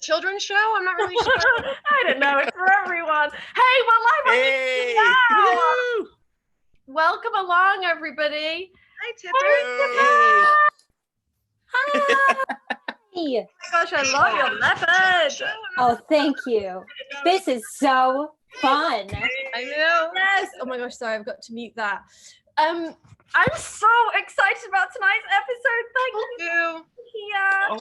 children's show? I'm not really sure. I don't know. It's for everyone. Hey, we're live on Hey! YouTube now. Welcome along, everybody. Hi, Tipper. Hi. Oh my gosh, I love your leopard. Oh, thank you. This is so fun. I know. Yes. Oh my gosh, sorry, I've got to mute that. I'm so excited about tonight's episode. Thank you. Yeah.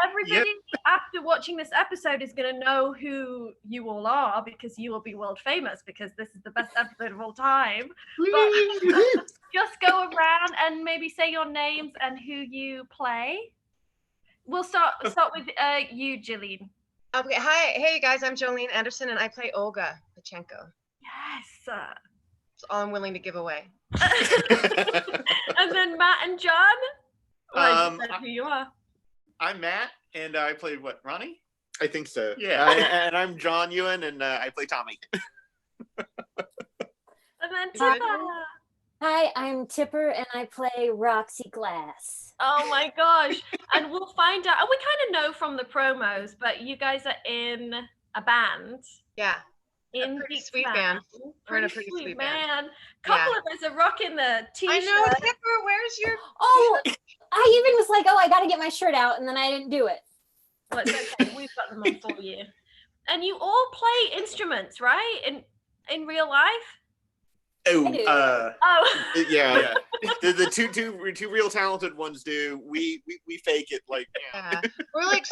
Everybody after watching this episode is going to know who you all are because you will be world famous because this is the best episode of all time. But just go around and maybe say your names and who you play. We'll start with you, Jillian. Okay. Hi. Hey, guys. I'm Jolene Anderson, and I play Olga Pachenko. Yes. That's all I'm willing to give away. And then Matt and John. Who you are? I'm Matt, and I played what, Ronnie? I think so. Yeah. And I'm John Yuan, and I play Tommy. And then Tipper. Hi, I'm Tipper, and I play Roxy Glass. Oh my gosh. And we'll find out. And we kind of know from the promos, but you guys are in a band. Yeah. In a pretty Geeks sweet band. We're in a pretty sweet band. Couple of us are rocking the t-shirt. I know, Tipper. Where's your? Oh, I even was like, oh, I got to get my shirt out, and then I didn't do it. Well, it's okay. We've got them on for you. And you all play instruments, right? In real life? Oh, yeah. The two real talented ones do. We fake it like. Yeah. We're like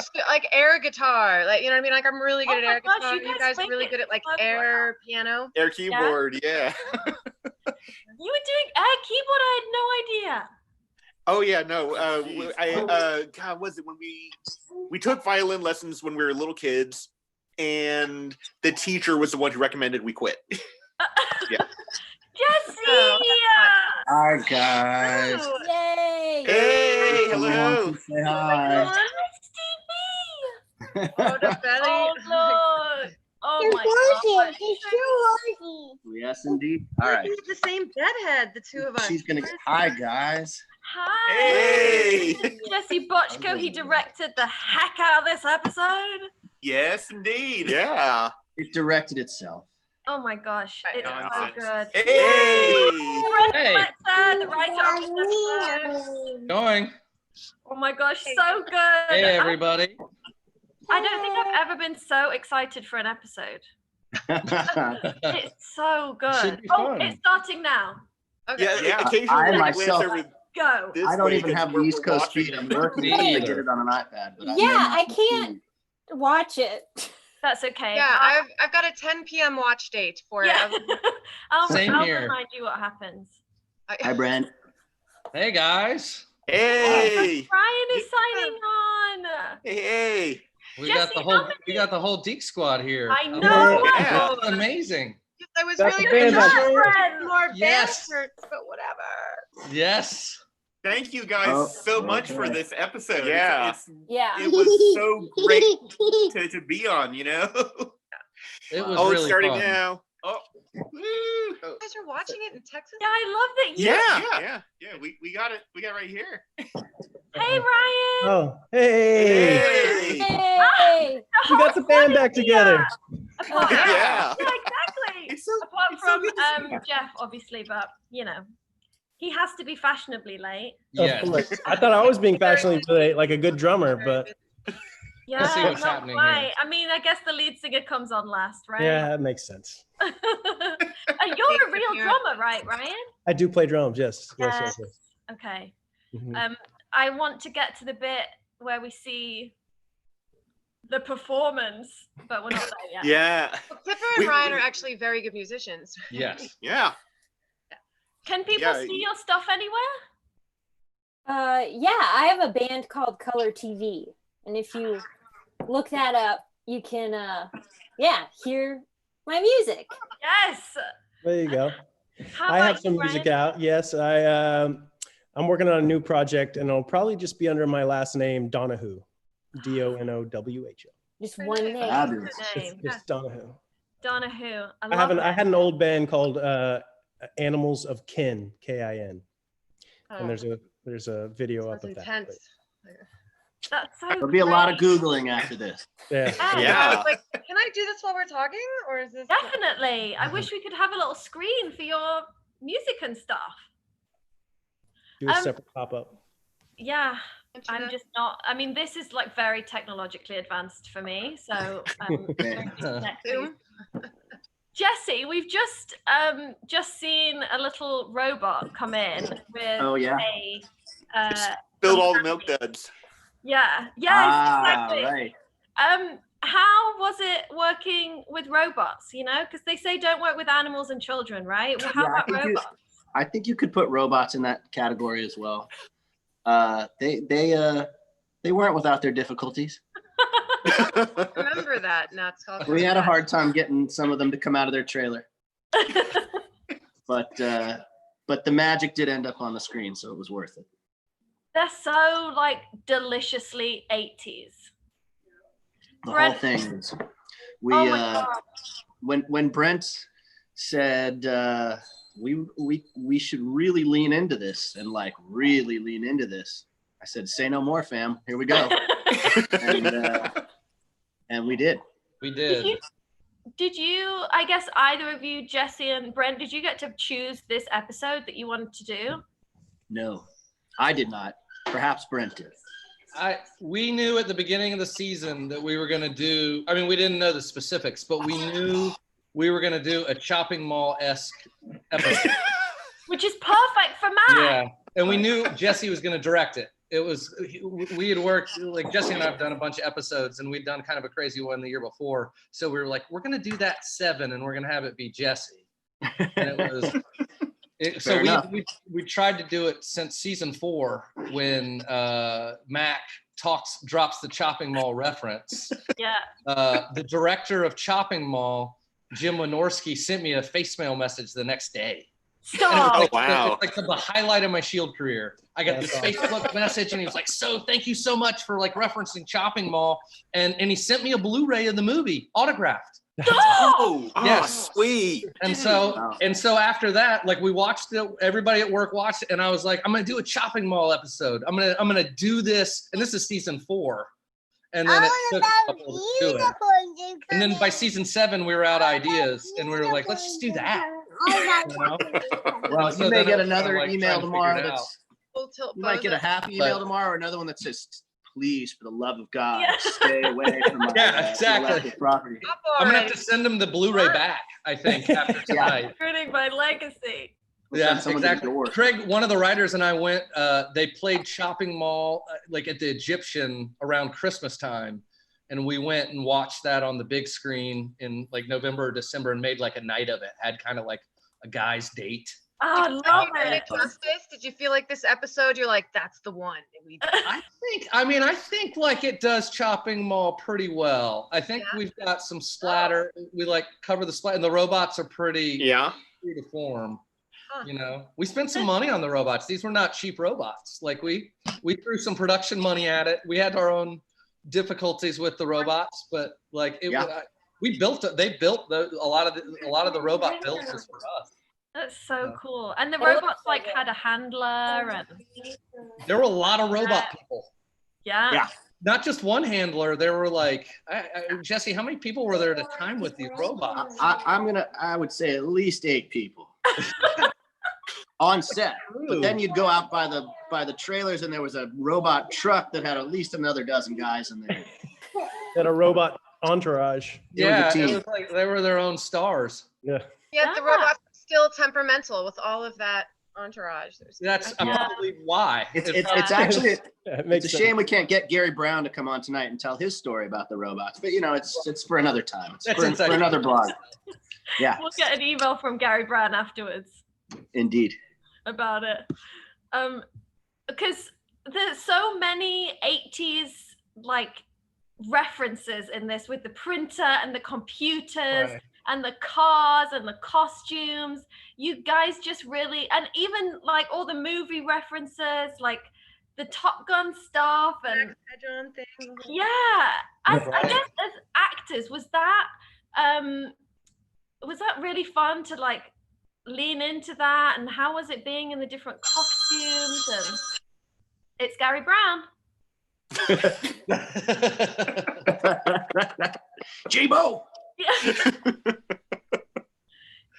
air guitar, like, you know what I mean? Like, I'm really good at air gosh, guitar. You guys are really good at like air piano, air keyboard. Yeah. You were doing air keyboard. I had no idea. Oh yeah, no. God, was it when we took violin lessons when we were little kids, and the teacher was the one who recommended we quit. Yeah. Jesse! Hi guys. Oh. Yay! Hey, hello. Say hi. Stevie! Oh, the belly. Oh, Lord. Oh, my God. Yes, indeed. All right. We have the same bedhead, the two of us. She's gonna. Hi guys. Hi. Hey. Jesse BOCHCO, he directed the heck out of this episode. Yes, indeed. Yeah. It directed itself. Oh my gosh, it's so Nonsense. good. Hey. Hey. The writer of this episode. Going. Oh my gosh, so good. Hey, everybody. I don't think I've ever been so excited for an episode. It's so good. Should be Oh, fun. it's starting now. Okay. Yeah. Occasionally, I we glance myself- over Go. this I don't way even because have the we're East Coast watching feed. it. I'm working Me to either. get it on an iPad. But Yeah, I can't watch it. That's okay. Yeah, I've got a 10 p.m. watch date for it. Yeah. I'll Same here. remind you what happens. Hi, Brent. Hey, guys. Hey. Brian is signing on. Hey. We Jesse, got the how whole Deke squad here. I know. Yeah. That's amazing. I was That's really the band hoping that- for more band Yes. shirts, but whatever. Yes. Thank you guys Oh, so much for okay. this episode. Yeah. Yeah. It was so great to be on, you know? It was Oh, really it's starting fun. now. Oh. Woo. You guys are watching it in Texas? Yeah, I love that you. Yeah. We got it. We got it right here. Hey, Ryan. Oh, hey. Hey. Hey! We got the band back together. Apart, Yeah. exactly. It's so, Apart it's so from good to see you. Jeff, obviously, but you know, he has to be fashionably late. Yes. Of course. I thought I was being fashionably late, like a good drummer, but Yeah, Let's see what's not happening quite. here. I mean, I guess the lead singer comes on last, right? yeah, that makes sense. And you're a real drummer, right, Ryan? I do play drums, yes. Yes. Okay. Mhm. I want to get to the bit where we see the performance, but we're not there yet. Yeah. Well, Tipper and Ryan are actually very good musicians. Yes. Yeah. Can people Yeah, see your stuff anywhere? Yeah, I have a band called Color TV. And if you look that up, you can, hear my music. Yes. There you go. How I about have some you, music Ryan? out. Yes, I'm working on a new project, and it'll probably just be under my last name, Donowho. DONOWHO. Just one name. Fabulous. Name. Just Donowho. Donowho. I had an old band called Animals of Kin, KIN. Oh. And there's a video up Sounds of that. intense. That's so There'll be a lot of great. Googling after this. Yeah. I was like, can I do this while we're talking, or is this Definitely. I wish we could have a little screen for your music and stuff. Do a separate pop-up. Yeah, I'm just not. I mean, this is like very technologically advanced for me. So, Jesse, we've just seen a little robot come in with Build all the milk duds. Yeah. Yes. Exactly. Right. How was it working with robots? You know, because they say don't work with animals and children, right? Well, how about robots? I think you could put robots in that category as well. They weren't without their difficulties. Remember that, Nuts. We had a hard time getting some of them to come out of their trailer. But the magic did end up on the screen, so it was worth it. They're so like deliciously 80s. The Brent. whole thing is when Brent said we should really lean into this and like really lean into this, I said, say no more, fam. Here we go. and we did. We did. Did you, I guess either of you, Jesse and Brent, did you get to choose this episode that you wanted to do? No, I did not. Perhaps Brent did. We knew at the beginning of the season that we were going to do, I mean, we didn't know the specifics, but we knew we were going to do a shopping mall-esque episode. Which is perfect for Matt. Yeah, and we knew Jesse was going to direct it. We had worked, like Jesse and I have done a bunch of episodes, and we'd done kind of a crazy one the year before. So we were like, we're going to do that 7 and we're going to have it be Jesse. And it was, so we tried to do it since season 4 when Mac drops the Chopping Mall reference. Yeah. The director of Chopping Mall, Jim Wynorski, sent me a facemail message the next day. Stop. Like, wow. It's like the highlight of my Shield career. I got this Facebook message and he was like, so thank you so much for like referencing Chopping Mall. And he sent me a Blu-ray of the movie autographed. Yes. Sweet. And so after that, like we watched it, everybody at work watched it, and I was like, I'm gonna do a Chopping Mall episode. I'm gonna do this, and this is season 4. And then it took a couple to do it. And then by season 7, we were out of ideas, and we were like, let's just do that. You know? Well, So you may then get it was another like email trying to tomorrow. figure it You might get a happy email tomorrow, or another one that says, please, for the love of God, stay away from my exactly. property. I'm gonna have to send them the Blu-ray back, I think, after tonight. Ruining my legacy. Yeah, exactly. Craig, one of the writers, and I went, they played Shopping Mall like at the Egyptian around Christmas time. And we went and watched that on the big screen in like November or December and made like a night of it. Had kind of like a guy's date. Oh, I love it. Justice? Did you feel like this episode, you're like, that's the one? I think like it does Chopping Mall pretty well. I think we've got some splatter. We like cover the splatter, and the robots are pretty true to form. You know, we spent some money on the robots. These were not cheap robots. Like we threw some production money at it. We had our own difficulties with the robots, but like we built it. They built a lot of the robot builds just for us. That's so cool. And the robots like had a handler, and there were a lot of robot people. Yeah. Not just one handler. There were like Jesse. How many people were there at a time with these robots? I would say at least 8 people on set. But then you'd go out by the trailers, and there was a robot truck that had at least another dozen guys in there. And a robot entourage. Yeah, it was like they were their own stars. Yeah. Yeah, the robots are still temperamental with all of that entourage. That's probably why. It's actually it's a shame we can't get Gary Brown to come on tonight and tell his story about the robots. But you know, it's for another time. It's for another blog. Yeah. We'll get an email from Gary Brown afterwards. Indeed. About it. Because there's so many 80s like references in this with the printer and the computers and the cars and the costumes. You guys just really, and even like all the movie references, like the Top Gun stuff and I guess as actors, was that really fun to like lean into that? And how was it being in the different costumes? And it's Gary Brown. J-Bo. Yeah.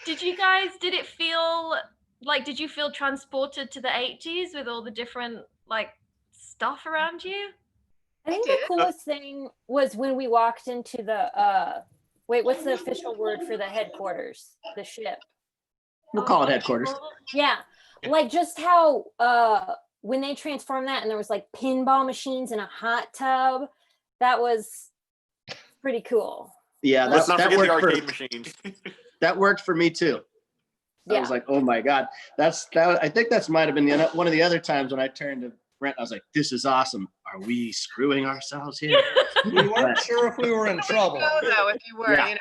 Did it feel like, did you feel transported to the 80s with all the different like stuff around you? I think the coolest thing was when we walked into the wait, what's the official word for the headquarters? The ship. We'll call it headquarters. Yeah. Like just how when they transformed that and there was like pinball machines in a hot tub, that was pretty cool. Yeah, let's not forget the arcade machines. That worked for me too. I was like, oh my God. I think that's might have been one of the other times when I turned to Brent, I was like, this is awesome. Are we screwing ourselves here? We weren't sure if we were in trouble. No, though, if you were, Yeah.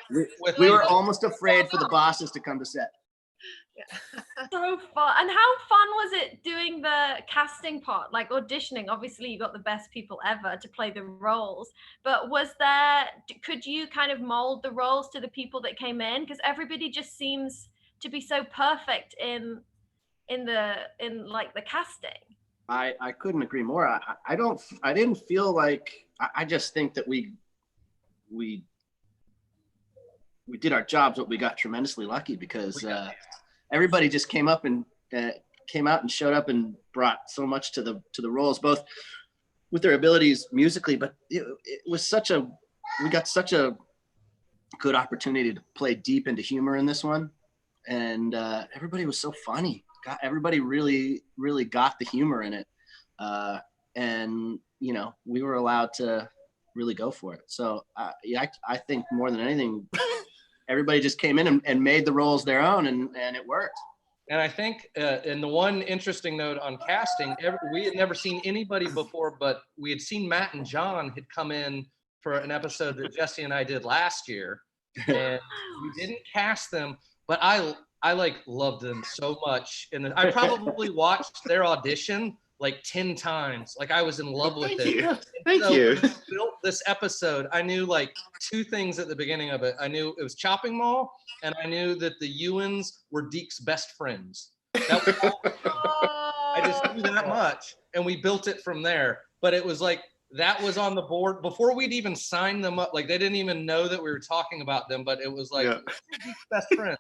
We were almost afraid for the bosses to come to set. So fun. And how fun was it doing the casting part, like auditioning? Obviously you got the best people ever to play the roles, but could you kind of mold the roles to the people that came in? Because everybody just seems to be so perfect in like the casting. I couldn't agree more. I didn't feel like, I just think that we did our jobs, but we got tremendously lucky because everybody just came out and showed up and brought so much to the roles, both with their abilities musically, but it was we got such a good opportunity to play deep into humor in this one. And everybody was so funny. Everybody really, really got the humor in it. And, you know, we were allowed to really go for it. So I think more than anything, everybody just came in and made the roles their own, and it worked. And I think, and the one interesting note on casting, we had never seen anybody before, but we had seen Matt and John had come in for an episode that Jesse and I did last year, and we didn't cast them, but I like loved them so much, and I probably watched their audition like 10 times. Like I was in love with it. Thank you. When we built this episode, I knew like 2 things at the beginning of it. I knew it was Chopping Mall, and I knew that the YUANs were Deke's best friends. That was all. I just knew that much, and we built it from there. But it was like, that was on the board before we'd even signed them up. Like they didn't even know that we were talking about them, but it was like, Deke's best friends.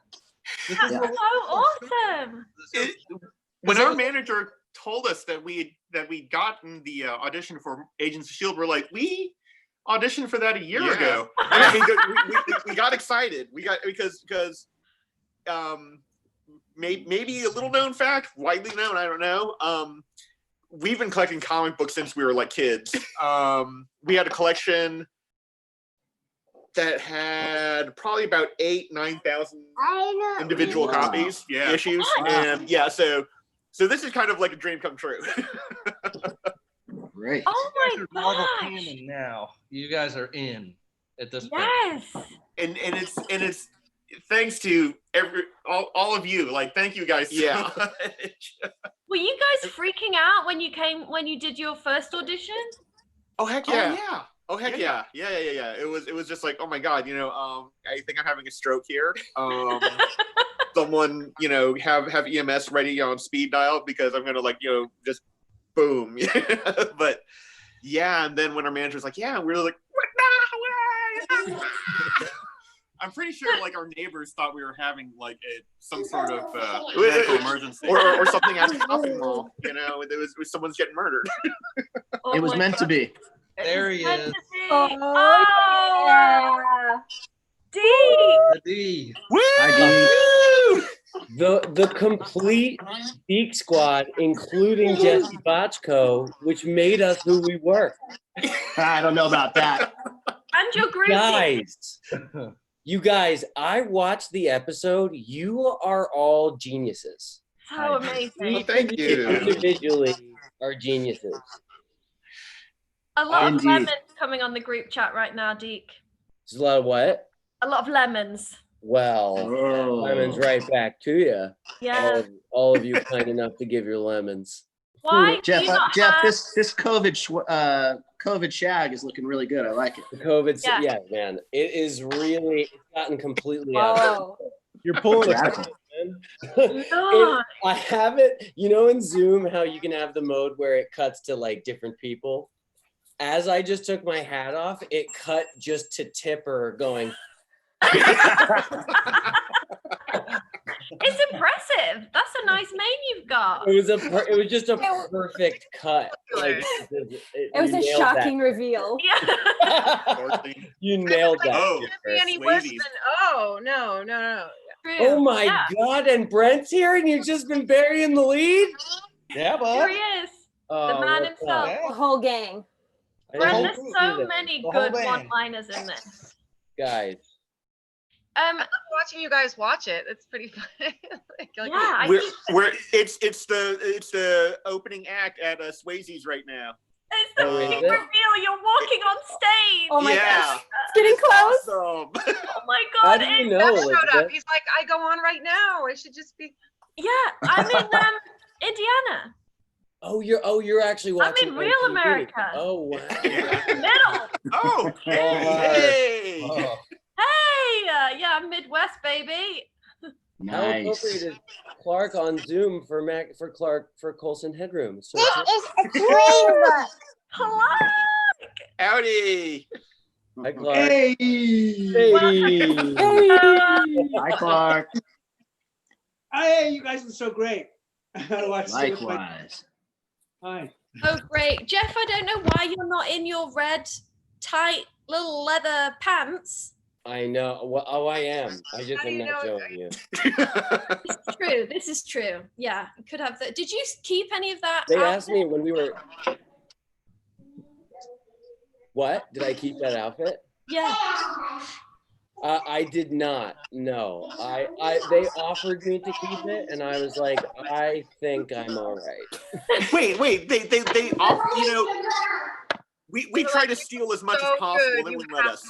That's so awesome. When our manager told us that we'd gotten the audition for Agents of Shield, we're like, we auditioned for that a year ago. I mean, we got excited. We got because maybe a little known fact, widely known, I don't know. We've been collecting comic books since we were like kids. We had a collection that had probably about 9,000 individual copies, issues, and so this is kind of like a dream come true. Great. Oh my Marvel gosh. canon now. You guys are in at this point. Yes. And it's thanks to all of you. Like, thank you guys so much. Were you guys freaking out when you did your first audition? Oh heck yeah. Oh heck yeah. It was just like, oh my God, I think I'm having a stroke here. Someone, have EMS ready on speed dial because I'm gonna just boom. But yeah, and then when our manager's like, yeah, we're like, what now? I'm pretty sure like our neighbors thought we were having like some sort of medical emergency or something at the shopping mall. It was someone's getting murdered. It was meant to be. There he is. Oh, yeah. D. The D. Woo! The complete Geek Squad, including Jesse BOCHCO, which made us who we were. I don't know about that. And your groupie. You guys, I watched the episode. You are all geniuses. So amazing. Well, thank you. Individually are geniuses. A lot Indeed. of lemons coming on the group chat right now, Deke. There's a lot of what? A lot of lemons. Well, lemons right back to you. Yeah. All of you kind enough to give your lemons. Why? Jeff, do you not Jeff, have- this COVID shag is looking really good. I like it. The COVID, Yeah. man, it's gotten completely out. Oh, You're pulling a Radical. man. Lord. I have it, in Zoom, how you can have the mode where it cuts to like different people. as I just took my hat off, it cut just to Tipper going. It's impressive. That's a nice mane you've got. It was just a perfect cut. Like it was a shocking reveal. Yeah. You nailed that. Oh, any worse than, oh no. Oh my God! And Brent's here, and you've just been burying the lead. Yeah, bud. Here he is. The man himself. The whole gang. Brent, there's so many good one-liners in this. Guys. I love watching you guys watch it. It's pretty fun. It's the opening act at Swayze's right now. It's the big reveal. You're walking on stage. Oh my gosh. It's getting close. Awesome. Oh my God. How do you know, showed up. He's like, I go on right now. It should just be. Yeah, I'm in Indiana. Oh, you're actually watching. I'm in real TV. America. Oh wow. Middle. Oh, hey. Hey, yeah, Midwest, baby. How appropriate is Clark on Zoom for Colson Headroom? So this is a trailer. Hello. Howdy. Hi, Clark. Hey. Hey. Hi, Clark. Hey, you guys are so great. Likewise. Hi. Oh, great. Jeff, I don't know why you're not in your red, tight, little leather pants. I know. Well, oh, I am. I just am not showing you. This is true. This is true. Yeah, could have that. Did you keep any of that? They asked me when we were. What? Did I keep that outfit? Yeah. I did not. No. They offered me to keep it, and I was like, I think I'm all right. Wait. They offer. You know, we try to steal as much as possible, and then we let us.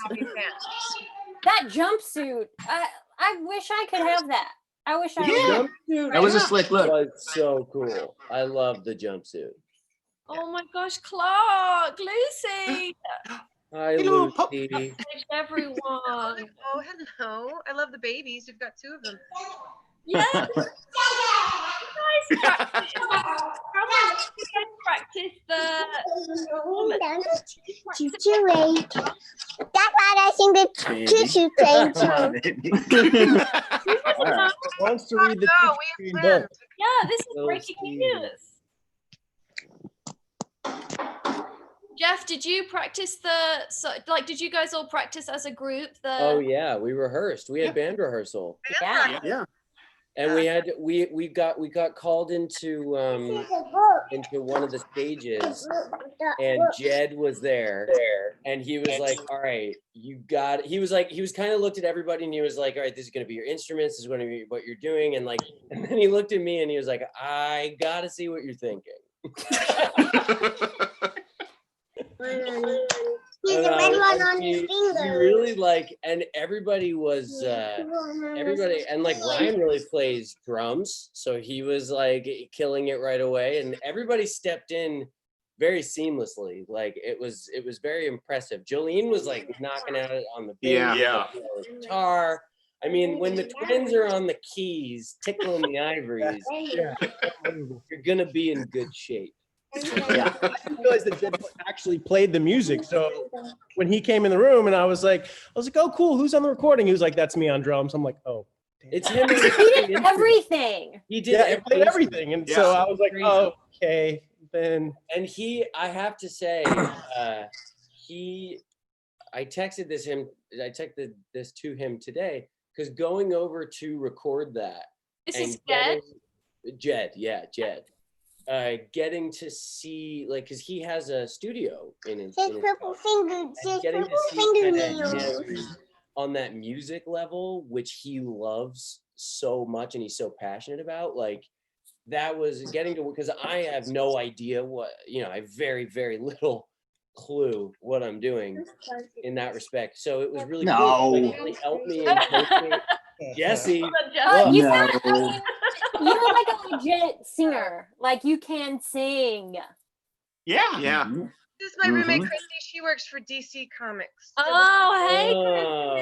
That jumpsuit. I wish I could have that. I wish I jumpsuit. That was a slick look. Was so cool. I love the jumpsuit. Oh my gosh, Clark, Lucy. Hi, Lucy. Everyone. Oh, hello. I love the babies. You've got two of them. Yeah. Nice practice. How much did you practice That's why I sing the choo-choo train too. Wants to read the we book. Yeah, this is breaking news. Jeff, did you practice did you guys all practice as a group? Oh yeah, we rehearsed. We had band rehearsal. Yeah. And we got called into one of the stages, and Jed was there, and he was like, all right, he was kind of looked at everybody, and he was like, all right, this is going to be your instruments, this is going to be what you're doing, and then he looked at me and he was like, I got to see what you're thinking. He's a red one on his He finger. really and everybody was and Ryan really plays drums, so he was killing it right away, and everybody stepped in very seamlessly. It was very impressive. Jolene was knocking at it on the bass, guitar. I mean, when the twins are on the keys, tickling the ivories, you're gonna be in good shape. Yeah. I didn't realize that Jed actually played the music. So when he came in the room and I was like, oh, cool. Who's on the recording? He was like, that's me on drums. I'm like, oh, damn. It's him. He did everything. He did played everything. And so I was like, oh, okay, then. And I have to say, I texted this to him today, because going over to record that. Is this Jed? Jed. Getting to see, because he has a studio in his Purple finger. getting to see him on that music level, which he loves so much and he's so passionate about, that was getting to, because I have no idea what, I have very, very little clue what I'm doing in that respect. So it was really cool. He really helped me in coaching. Jesse. You're like a legit singer. You can sing. Yeah. This is my roommate, Christy. She works for DC Comics. Oh, hey,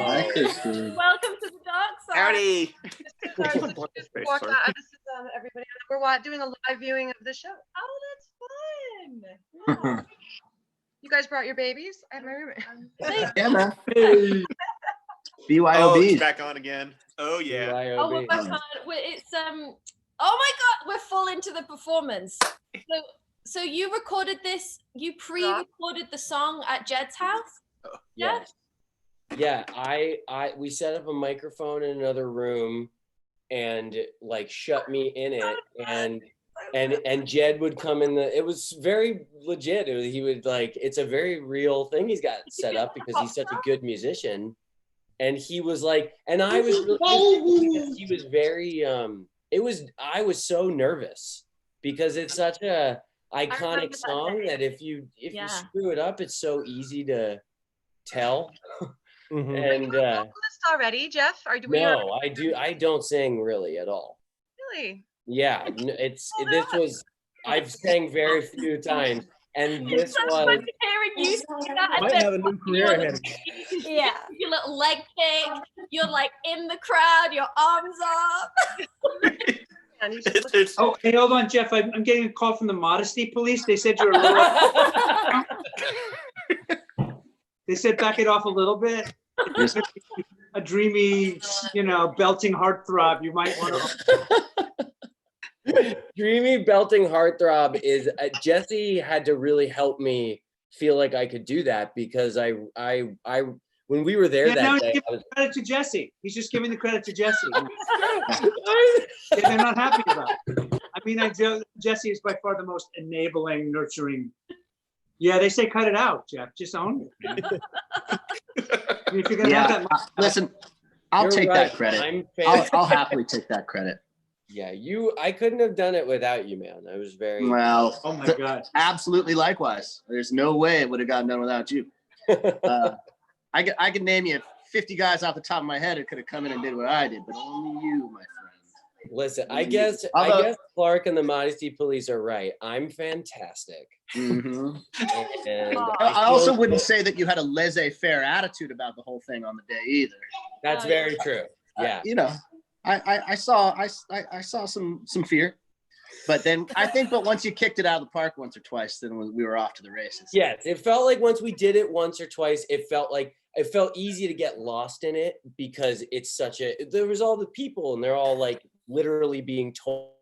Hi, Christy. Welcome to the dark side. Howdy. This is everybody. We're doing a live viewing of the show. Oh, that's fun. Yeah. You guys brought your babies? I had my roommate. Yeah, man. Oh, BYOB. it's back on again. Oh yeah. Oh, we're back on. It's Oh my God, we're full into the performance. So you recorded this. You pre-recorded the song at Jed's house. Yeah. Yeah. We set up a microphone in another room, and like shut me in it, and Jed would come in it was very legit. He would like, it's a very real thing he's got set up because he's such a good musician. And he was like, and I was really, because he was very, I was so nervous because it's such a iconic song that if you screw it up, it's so easy to tell. Mm-hmm. And vocalist already, Jeff? No, I don't sing really at all. Really? Yeah, I've sang very few times, and this was. Hearing you sing that, Might have a new career ahead. Yeah, your little leg kick. You're like in the crowd, your arms up. Oh, hey, hold on, Jeff. I'm getting a call from the modesty police. They said you're a little. They said back it off a little bit. A dreamy, belting heartthrob. You might want to. Dreamy belting heartthrob is Jesse had to really help me feel like I could do that because I when we were there that day, I was credit to Jesse. He's just giving the credit to Jesse. They're not happy about it. I mean, Jesse is by far the most enabling, nurturing. Yeah, they say cut it out, Jeff. Just own it. I mean, if you're gonna have that. Listen, I'll take that credit. I'll happily take that credit. Yeah, I couldn't have done it without you, man. I was very well. Oh my God! Absolutely, likewise. There's no way it would have gotten done without you. I could name you 50 guys off the top of my head who could have come in and did what I did, but only you, my friend. Listen, I guess Clark and the Modesty Police are right. I'm fantastic. Mm-hmm. And I also wouldn't say that you had a laissez-faire attitude about the whole thing on the day either. That's very true. Yeah. I saw some fear, but once you kicked it out of the park once or twice, then we were off to the races. Yes, it felt like once we did it once or twice, it felt easy to get lost in it because it's there was all the people and they're all like literally being told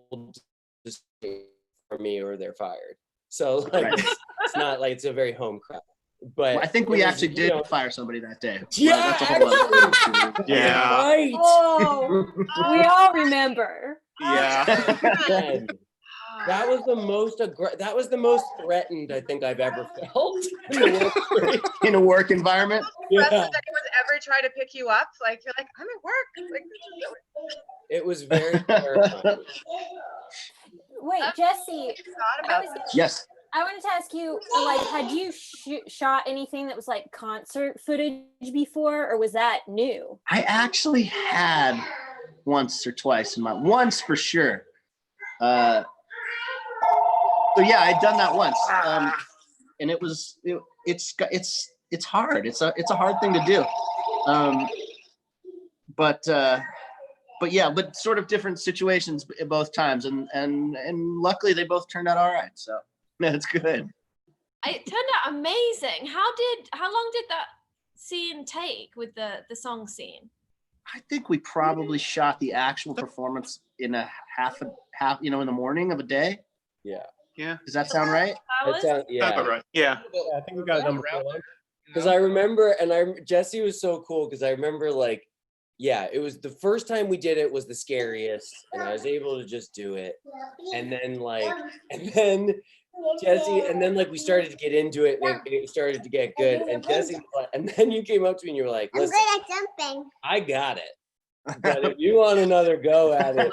to stay for me or they're fired. So like, it's not like it's a very home crowd. But I think we actually did fire somebody that day. Yeah, yeah. Right. Oh, we all remember. Yeah. That was the most threatened I think I've ever felt in a work environment. Yeah. Does anyone ever try to pick you up? Like you're like, I'm at work. Like, it was very terrifying. Wait, Jesse. Yes. I wanted to ask you, like, had you shot anything that was like concert footage before, or was that new? I actually had once or twice once for sure. So yeah, I'd done that once, and it's hard. It's a hard thing to do, but sort of different situations both times, and luckily they both turned out all right. So that's good. It turned out amazing. How long did that scene take with the song scene? I think we probably shot the actual performance in a half, in the morning of a day. Yeah. Yeah. Does that sound right? Yeah. Right. Yeah. I think we got it done before lunch. Because I remember, Jesse was so cool because I remember like, yeah, it was the first time we did it was the scariest, and I was able to just do it, and then Jesse, and then like we started to get into it, and it started to get good, and Jesse, and then you came up to me and you were like, "Listen, I'm good at jumping. I got it. But if you want another go at it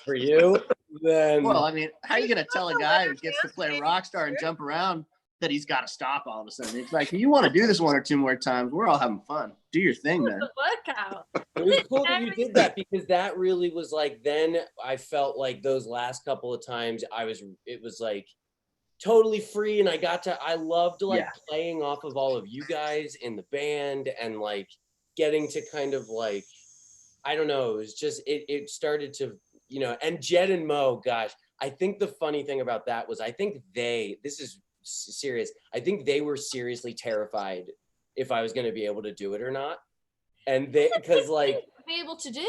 for you, then well, I mean, how are you gonna tell a guy who gets to play rock star and jump around that he's got to stop all of a sudden? It's like, if you want to do this one or two more times, we're all having fun. Do your thing, man. Workout. It was cool that you did that because that really was like. Then I felt like those last couple of times it was like totally free, and I loved like playing off of all of you guys in the band and like getting to kind of like. I don't know. It was just, it started to, and Jed and Mo, gosh, I think the funny thing about that was I think this is serious. I think they were seriously terrified if I was going to be able to do it or not. And because like be able to do.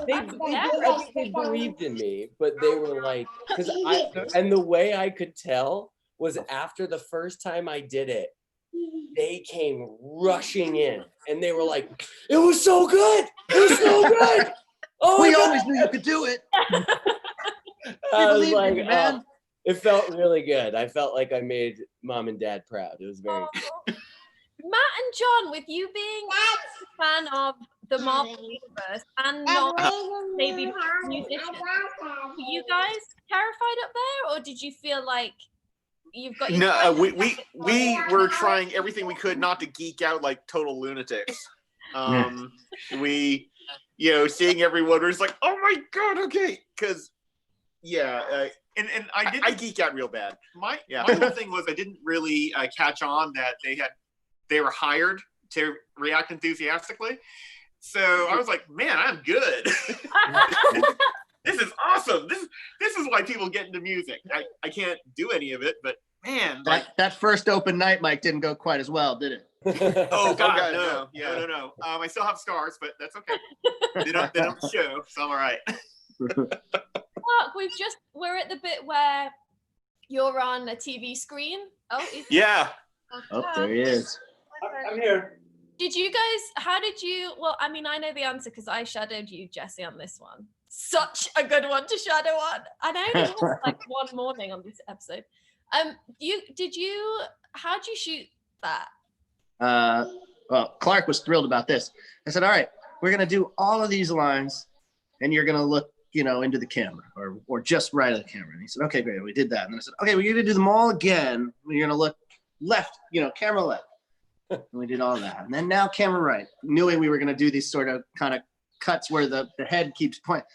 They believed in me, but they were like, and the way I could tell was after the first time I did it, they came rushing in and they were like, it was so good. It was so good. Oh, we always knew you could do it. I was like, man. It felt really good. I felt like I made mom and dad proud. It was very good. Matt and John, with you being a fan of the Marvel Universe and not maybe musicians, were you guys terrified up there, or did you feel like you've got? No, we were trying everything we could not to geek out like total lunatics. We, seeing everyone was like, oh my god, okay, because and I geek out real bad. My whole thing was I didn't really catch on that they were hired to react enthusiastically. So I was like, man, I'm good. This is awesome. This is why people get into music. I can't do any of it, but man, that first open night mic didn't go quite as well, did it? Oh god, no. No. I still have scars, but that's okay. They don't show, so I'm all right. Mark, we're at the bit where you're on a TV screen. Oh, yeah. Oh, there he is. I'm here. Well, I mean, I know the answer because I shadowed you, Jesse, on this one. Such a good one to shadow on. And I only had like one morning on this episode. How'd you shoot that? Well, Clark was thrilled about this. I said, all right, we're going to do all of these lines and you're going to look, into the camera or just right at the camera. And he said, okay, great. We did that. And then I said, okay, we're going to do them all again. You're going to look left, camera left. And we did all that. And then now camera right, knowing we were going to do these sort of kind of cuts where the head keeps pointing.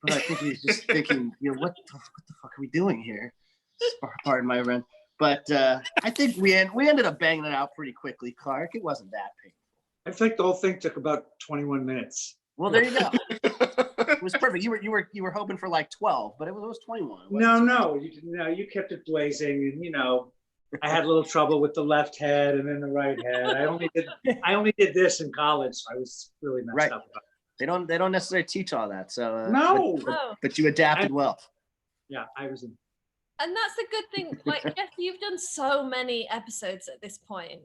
But I think he was just thinking, what the fuck are we doing here? Pardon my friend. But I think we ended up banging it out pretty quickly, Clark. It wasn't that painful. I think the whole thing took about 21 minutes. Well, there you go. It was perfect. You were hoping for like 12, but it was 21. No, you kept it blazing, and I had a little trouble with the left head and then the right head. I only did this in college, so I was really messed up about it. They don't necessarily teach all that. So no, but you adapted well. Yeah, I was in. And that's the good thing. Like, Jeff, you've done so many episodes at this point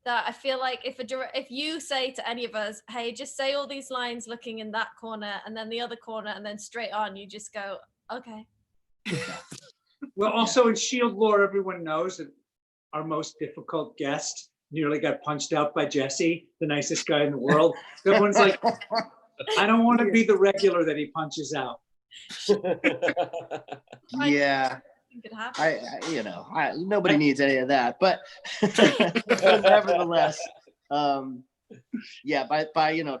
that I feel like if you say to any of us, hey, just say all these lines looking in that corner and then the other corner and then straight on, you just go, okay. Well, also in Shield lore, everyone knows that our most difficult guest nearly got punched out by Jesse, the nicest guy in the world. Everyone's like, I don't want to be the regular that he punches out. Yeah. Nobody needs any of that, but nevertheless, by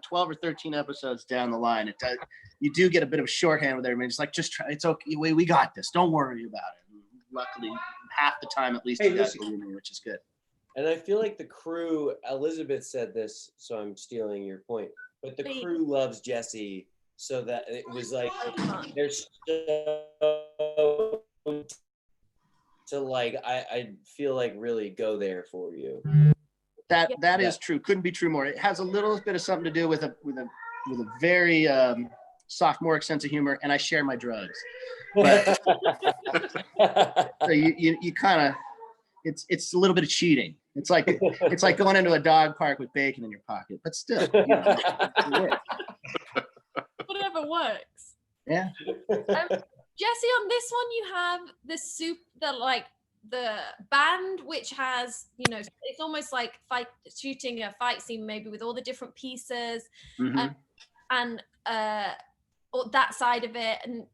12 or 13 episodes down the line, you do get a bit of a shorthand with everybody. It's like, just try. It's okay. We got this. Don't worry about it. And luckily, half the time at least, you guys believe me, which is good. And I feel like the crew. Elizabeth said this, so I'm stealing your point. But the crew loves Jesse, so that it was like there's so. To like, I feel like really go there for you. That is true. Couldn't be true more. It has a little bit of something to do with a very sophomoric sense of humor, and I share my drugs. But, so you kind of, it's a little bit of cheating. It's like going into a dog park with bacon in your pocket, but still, it works. Whatever works. Yeah. Jesse, on this one, you have the band, which has, it's almost like shooting a fight scene, maybe with all the different pieces, and that side of it, and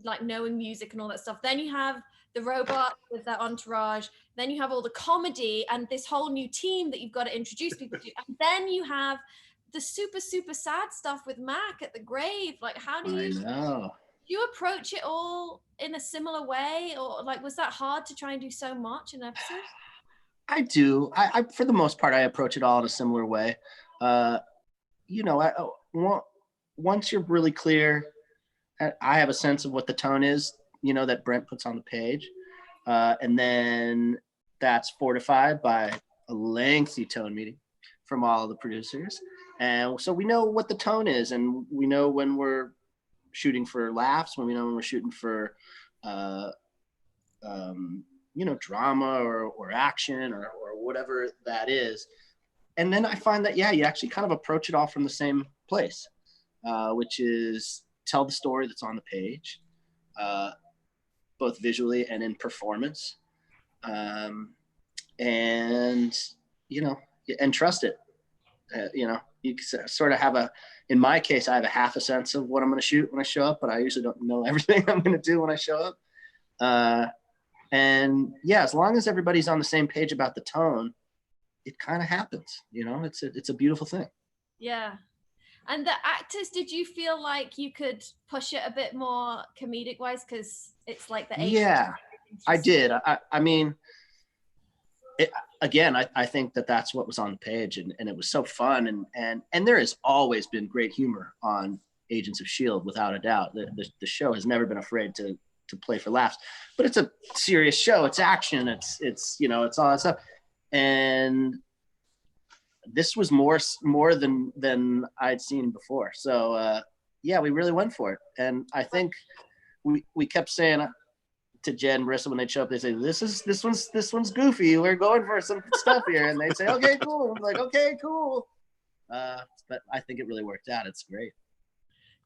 like knowing music and all that stuff. Then you have the robot with that entourage. Then you have all the comedy and this whole new team that you've got to introduce people to. And then you have the super, super sad stuff with Mac at the grave. Like, how do you... I know. Do you approach it all in a similar way, or like was that hard to try and do so much in an episode? I do. I for the most part, I approach it all in a similar way. Once you're really clear, I have a sense of what the tone is, that Brent puts on the page, and then that's fortified by a lengthy tone meeting from all of the producers. And so we know what the tone is, and we know when we're shooting for laughs, when we know when we're shooting for, drama or action or whatever that is. And then I find that, you actually kind of approach it all from the same place, which is tell the story that's on the page, both visually and in performance. And trust it. You sort of have in my case, I have a half a sense of what I'm going to shoot when I show up, but I usually don't know everything I'm going to do when I show up. As long as everybody's on the same page about the tone, it kind of happens. It's a beautiful thing. Yeah. And the actors, did you feel like you could push it a bit more comedic wise? Because it's like the age. Yeah, I did. I mean, I think that's what was on the page, and it was so fun. And there has always been great humor on Agents of S.H.I.E.L.D., without a doubt. The show has never been afraid to play for laughs, but it's a serious show. It's action. It's all that stuff. And this was more than I'd seen before. So we really went for it. And I think we kept saying to Jed and Marissa when they'd show up, they say, this one's goofy. We're going for some stuff here. And they'd say, okay, cool. I'm like, okay, cool. But I think it really worked out. It's great.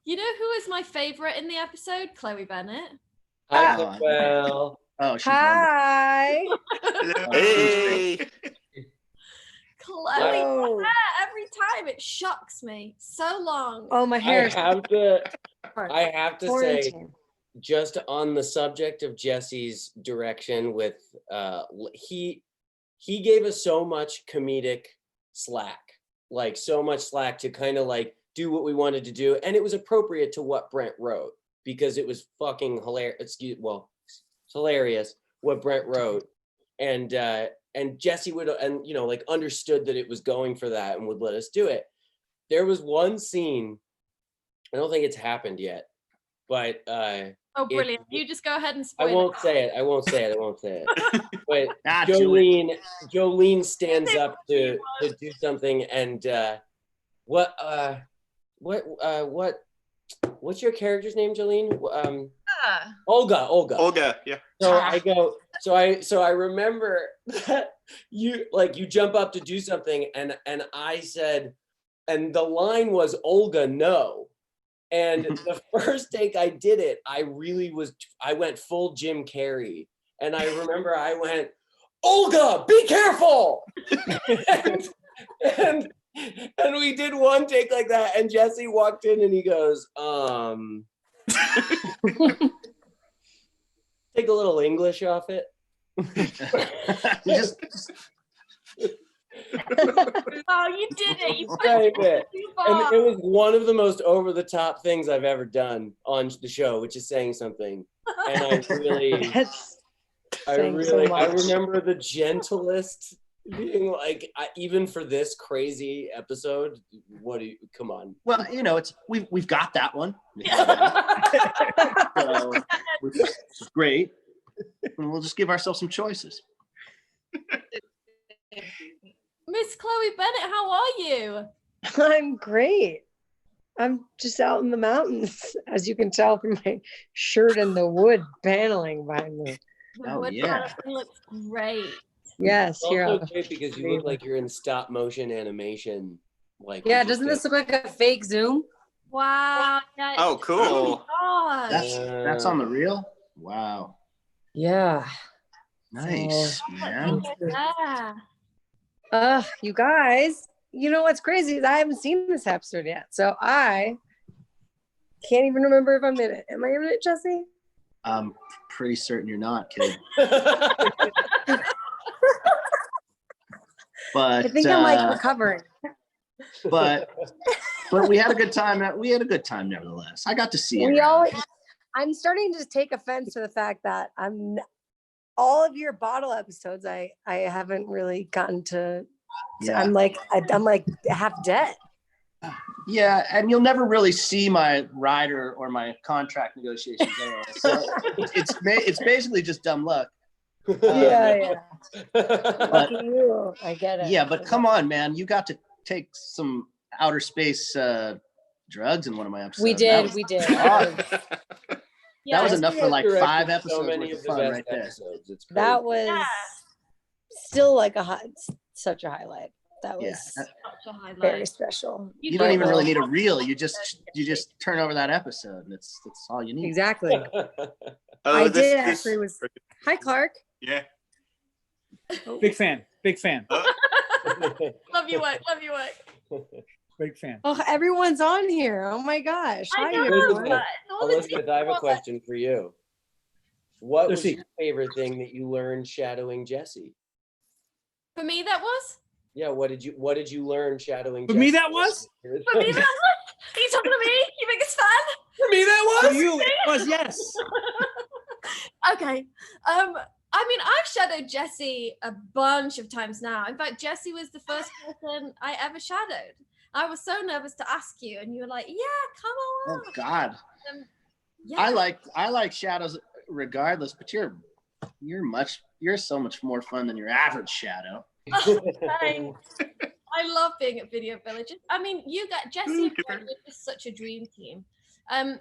You know who is my favorite in the episode? Chloe Bennett. Hi, well. Oh, she's Hi. Hey. Chloe Bennett, every time it shocks me. So long. Oh, my hair. I have to say, just on the subject of Jesse's direction with he gave us so much comedic slack, like so much slack to kind of like do what we wanted to do, and it was appropriate to what Brent wrote, because it was fucking hilarious. It's hilarious what Brent wrote, and Jesse would understood that it was going for that and would let us do it. There was one scene, I don't think it's happened yet, but oh, brilliant! You just go ahead and spoil I won't say it. But Jolene stands up to do something, and what's your character's name, Jolene? Olga. Yeah. So I remember that you jump up to do something, and I said, and the line was Olga, no. And the first take I did it, I went full Jim Carrey. And I remember I went, Olga, be careful. and we did one take like that, and Jesse walked in and he goes, take a little English off it. Oh, you did it. You it. And it was one of the most over-the-top things I've ever done on the show, which is saying something. And I really, I remember the gentlest being like, even for this crazy episode, come on. Well, we've got that one. So, which is great. And we'll just give ourselves some choices. Miss Chloe Bennett, how are you? I'm great. I'm just out in the mountains, as you can tell from my shirt and the wood paneling behind me. The wood paneling looks great. Yes, it's also great because you look like you're in stop motion animation. Yeah, doesn't this look like a fake Zoom? Wow. Yeah, oh, cool. That's on the reel? Wow. Yeah. Nice, man. You guys, you know what's crazy is I haven't seen this episode yet, so I can't even remember if I'm in it. Am I in it, Jesse? I'm pretty certain you're not, kid. But I think I'm recovering. But we had a good time. We had a good time, nevertheless. I got to see it. I'm starting to take offense to the fact that all of your bottle episodes, I haven't really gotten to. Yeah. I'm like half dead. Yeah, and you'll never really see my rider or my contract negotiations anyway. So it's basically just dumb luck. Yeah. Lucky you. I get it. Yeah, but come on, man. You got to take some outer space drugs in one of my episodes. We did. We did. That was enough for like 5 So episodes many worth of of the fun best right there. episodes. It's That crazy. was still like such a highlight. That was Yeah. Such a highlight. very special. You don't even really need a reel. You just turn over that episode, and that's all you need. Exactly. Oh, I this- did this- actually was. Hi, Clark. Yeah. Big fan. Big fan. Love your work. Love your work. Big fan. Oh, everyone's on here. Oh my gosh. I Hi, know. everyone. Elizabeth, I have a question for you. What was Lucy. your favorite thing that you learned shadowing Jesse? For me, that was. Yeah, what did you learn shadowing For Jesse? me, that was. For me, that was. Are you talking to me? You biggest fan? For me, that was? For you, it was yes. Okay. I mean, I've shadowed Jesse a bunch of times now. In fact, Jesse was the first person I ever shadowed. I was so nervous to ask you, and you were like, "Yeah, come on." Oh God. Yeah. I like shadows regardless, but you're so much more fun than your average shadow. Oh, thanks. I love being at Video Village. I mean, you got Jesse and Greg are just such a dream team. I mean,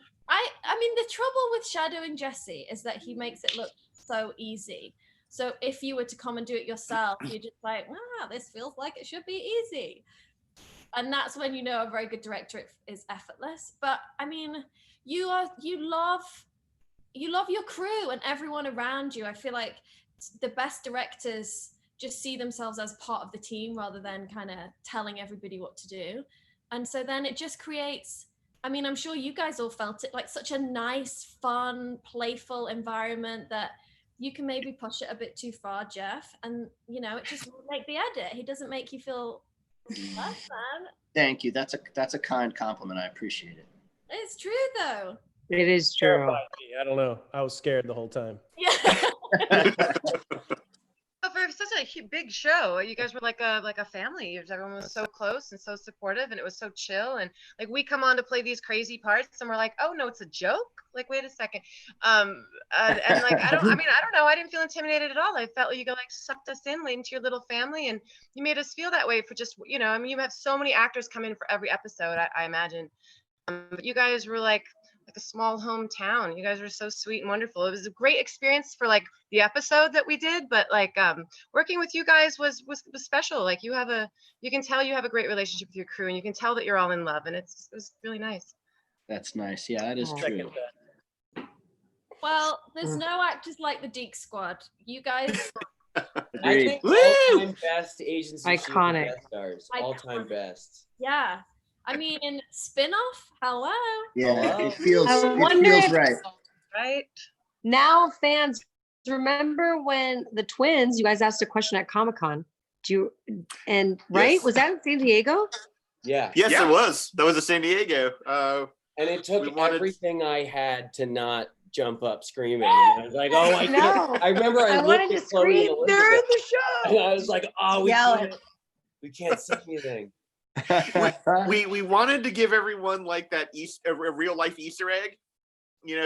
the trouble with shadowing Jesse is that he makes it look so easy. So if you were to come and do it yourself, you're just like, wow, this feels like it should be easy. And that's when you know a very good director is effortless. But I mean, you love your crew and everyone around you. I feel like the best directors just see themselves as part of the team rather than kind of telling everybody what to do. And so then it just creates, I mean, I'm sure you guys all felt it, like such a nice, fun, playful environment that you can maybe push it a bit too far, Jeff. And, you know, it just won't make the edit. He doesn't make you feel less than. Thank you. That's a kind compliment. I appreciate it. It's true, though. It is true. I don't know. I was scared the whole time. Yeah. But for such a big show, you guys were like a family. Everyone was so close and so supportive, and it was so chill. And like we come on to play these crazy parts, and we're like, oh no, it's a joke. Like, wait a second. And like I don't know. I didn't feel intimidated at all. I felt like you guys like sucked us in into your little family, and you made us feel that way for just I mean, you have so many actors come in for every episode. I imagine, but you guys were like a small hometown. You guys were so sweet and wonderful. It was a great experience for like the episode that we did, but like working with you guys was special. Like you can tell you have a great relationship with your crew, and you can tell that you're all in love, and it was really nice. That's nice. Yeah, that is true. Well, there's no actors like the Deke Squad. You guys. I think all-time best Agents of Iconic. Shield stars. All-time best. Yeah. I mean, spin-off? Hello. Yeah, Hello. it feels right. Right. Now, fans, remember when the twins? You guys asked a question at Comic-Con. Right? Yes. Was that in San Diego? Yeah. Yes, it was. That was a San Diego. And it took everything I had to not jump up screaming. And I was like, oh, I can't. I remember I wanted looked to at Chloe and scream. They're in Elizabeth, the show. and I was like, oh, we can't say anything. we wanted to give everyone like that a real life Easter egg,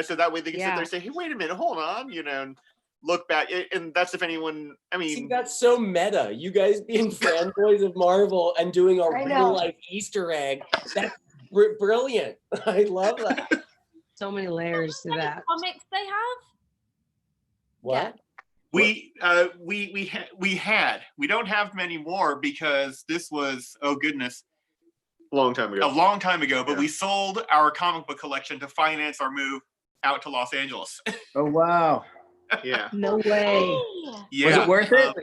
so that way they can sit there and say, hey, wait a minute, hold on, and look back. And that's if anyone, I mean, see, that's so meta. You guys being fanboys of Marvel and doing a real life Easter egg. That's brilliant. I love that. So many layers to that. Comics they have? What? We don't have many more because this was, oh goodness, a long time ago, but we sold our comic book collection to finance our move out to Los Angeles. Oh wow. Yeah. No way. Yeah. Was it worth it?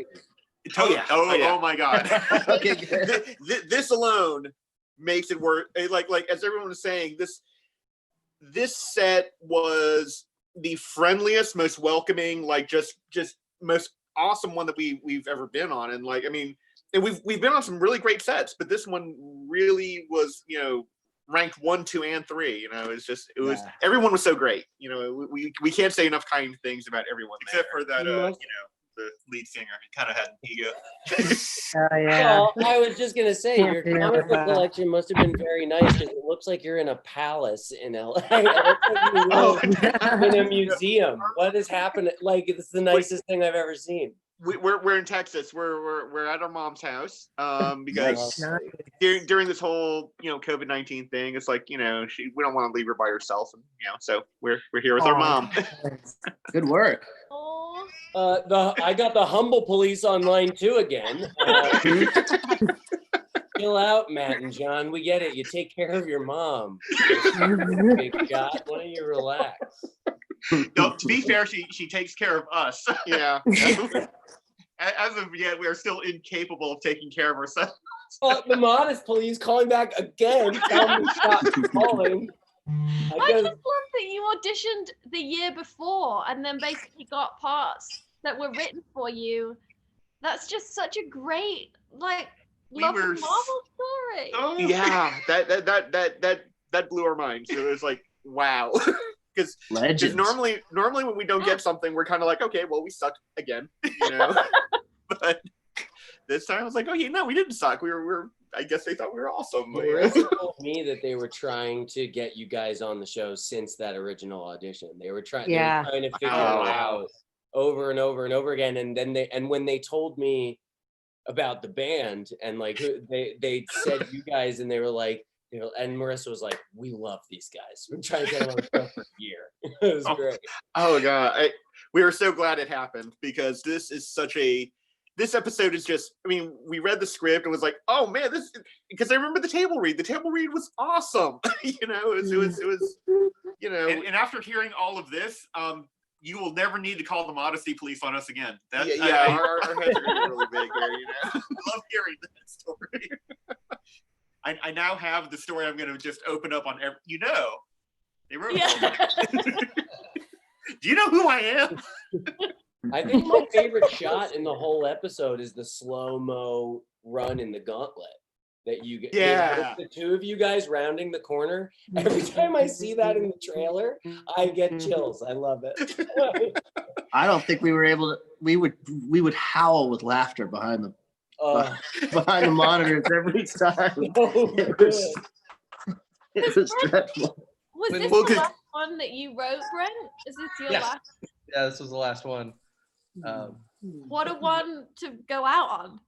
Oh my God. Okay, good. This alone makes it worth. Like as everyone was saying, this set was the friendliest, most welcoming, like just most awesome one that we've ever been on. And like, I mean, and we've been on some really great sets, but this one really was, ranked 1, 2, and 3. Everyone was so great. We can't say enough kind things about everyone, except for that the lead singer. He kind of had an ego. Well, I was just gonna say your comic book collection must have been very nice because it looks like you're in a palace in LA. It looks like you're in a museum. What has happened? Like, it's the nicest thing I've ever seen. we're in Texas. We're at our mom's house because during this whole COVID-19 thing, it's like we don't want to leave her by herself, and so we're here with our mom. Good work. I got the humble police online too again. Chill out, Matt and John. We get it. You take care of your mom. Big shot. Why don't you relax? No, to be fair, she takes care of us. Yeah. As of yet, we are still incapable of taking care of ourselves. The modest police calling back again. Tell me stop calling. I just love that you auditioned the year before and then basically got parts that were written for you. That's just such a great love and Marvel story. Oh yeah, that blew our minds. It was like, wow. Because normally when we don't get something, we're kind of like, okay, well, we suck again, But this time I was like, oh, no, we didn't suck. We were. I guess they thought we were awesome. Marissa told me that they were trying to get you guys on the show since that original audition. They were trying to figure it out over and over and over again. And then when they told me about the band and they said you guys, and they were like, and Marissa was like, we love these guys. We're trying to get them on the show for a year. It was great. Oh God, we were so glad it happened, because this episode is just, we read the script and was like, oh man, because I remember the table read. The table read was awesome. It was and after hearing all of this, you will never need to call the modesty police on us again. Our heads are going to be really big here, I love hearing that story. I now have the story I'm going to just open up on they wrote it. Do you know who I am? I think my favorite shot in the whole episode is the slow-mo run in the gauntlet that you get. Yeah. The two of you guys rounding the corner. Every time I see that in the trailer, I get chills. I love it. I don't think we were able to. We would howl with laughter behind the monitors every time. It was dreadful. Was this the last one that you wrote, Brent? Is this your last? Yeah, this was the last one. What a one to go out on.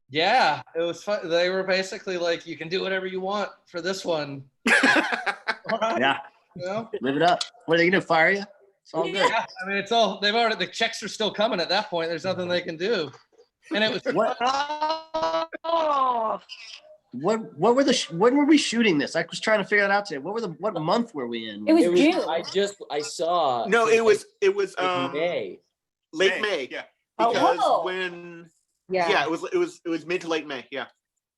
Yeah, it was fun. They were basically like, you can do whatever you want for this one. Yeah. Live it up. What are they gonna fire you? It's all good. Yeah, it's all, the checks are still coming at that point. There's nothing they can do. And it was when were we shooting this? I was trying to figure that out today. What month were we in? It was June. I saw. No, it was May. Late May. Yeah. Because it was mid to late May. Yeah.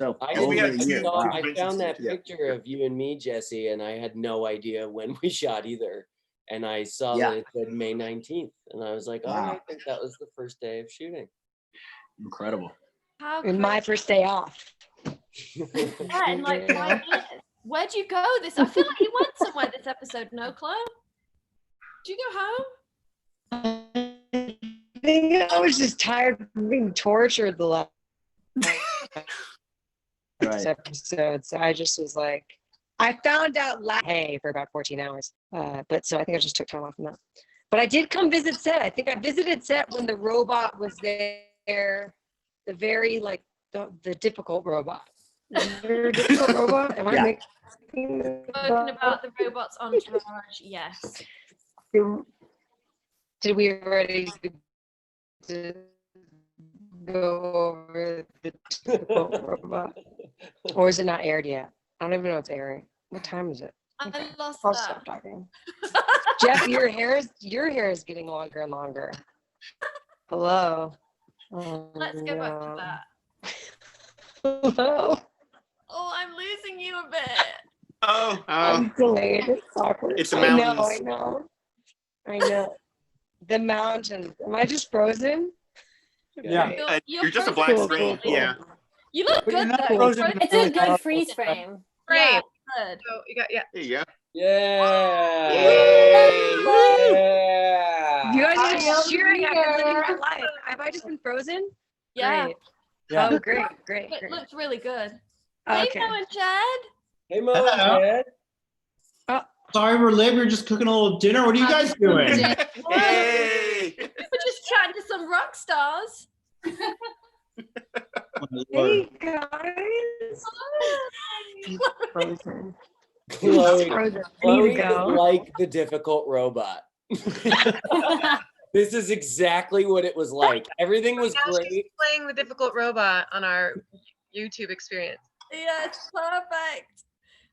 So I found that picture of you and me, Jesse, and I had no idea when we shot either. And I saw that it said May 19th, and I was like, oh, I think that was the first day of shooting. Incredible. And my first day off. Yeah, and where'd you go I feel like you went somewhere this episode, no, Chloe? Did you go home? I think I was just tired of being tortured the last episode. So I just was like, I found out for about 14 hours. But so I think I just took time off from that. But I did come visit set. I think I visited set when the robot was there. The very the difficult robot. Very difficult robot. Am I spoken about the robots on Entourage? Yes. Did we already go over the difficult robot? Or is it not aired yet? I don't even know if it's airing. What time is it? I lost I'll that. stop talking. Jeff, your hair is getting longer and longer. Hello. Oh, Let's go back to that. Hello. Oh, I'm losing you a bit. I'm delayed. It's awkward. It's the mountains. I know. The mountains. Am I just frozen? Yeah. You're just a black screen. Yeah. You look good though. It's a good freeze frame. Yeah, good. So you got There you go. Yeah. You guys are just cheering. I've been living my life. Have I just been frozen? Yeah. Great. Yeah. Oh, great. It looks really good. Okay. Hey, Mo and Chad. Hey, Mo and Chad. Sorry, we're late. We're just cooking a little dinner. What are you guys doing? Hey. We're just chatting to some rock stars. Hey guys. Frozen. Chloe, Frozen. Chloe Need to is go. like the difficult robot. This is exactly what it was like. Everything was Now she's great. playing the difficult robot on our YouTube experience. Yes, perfect.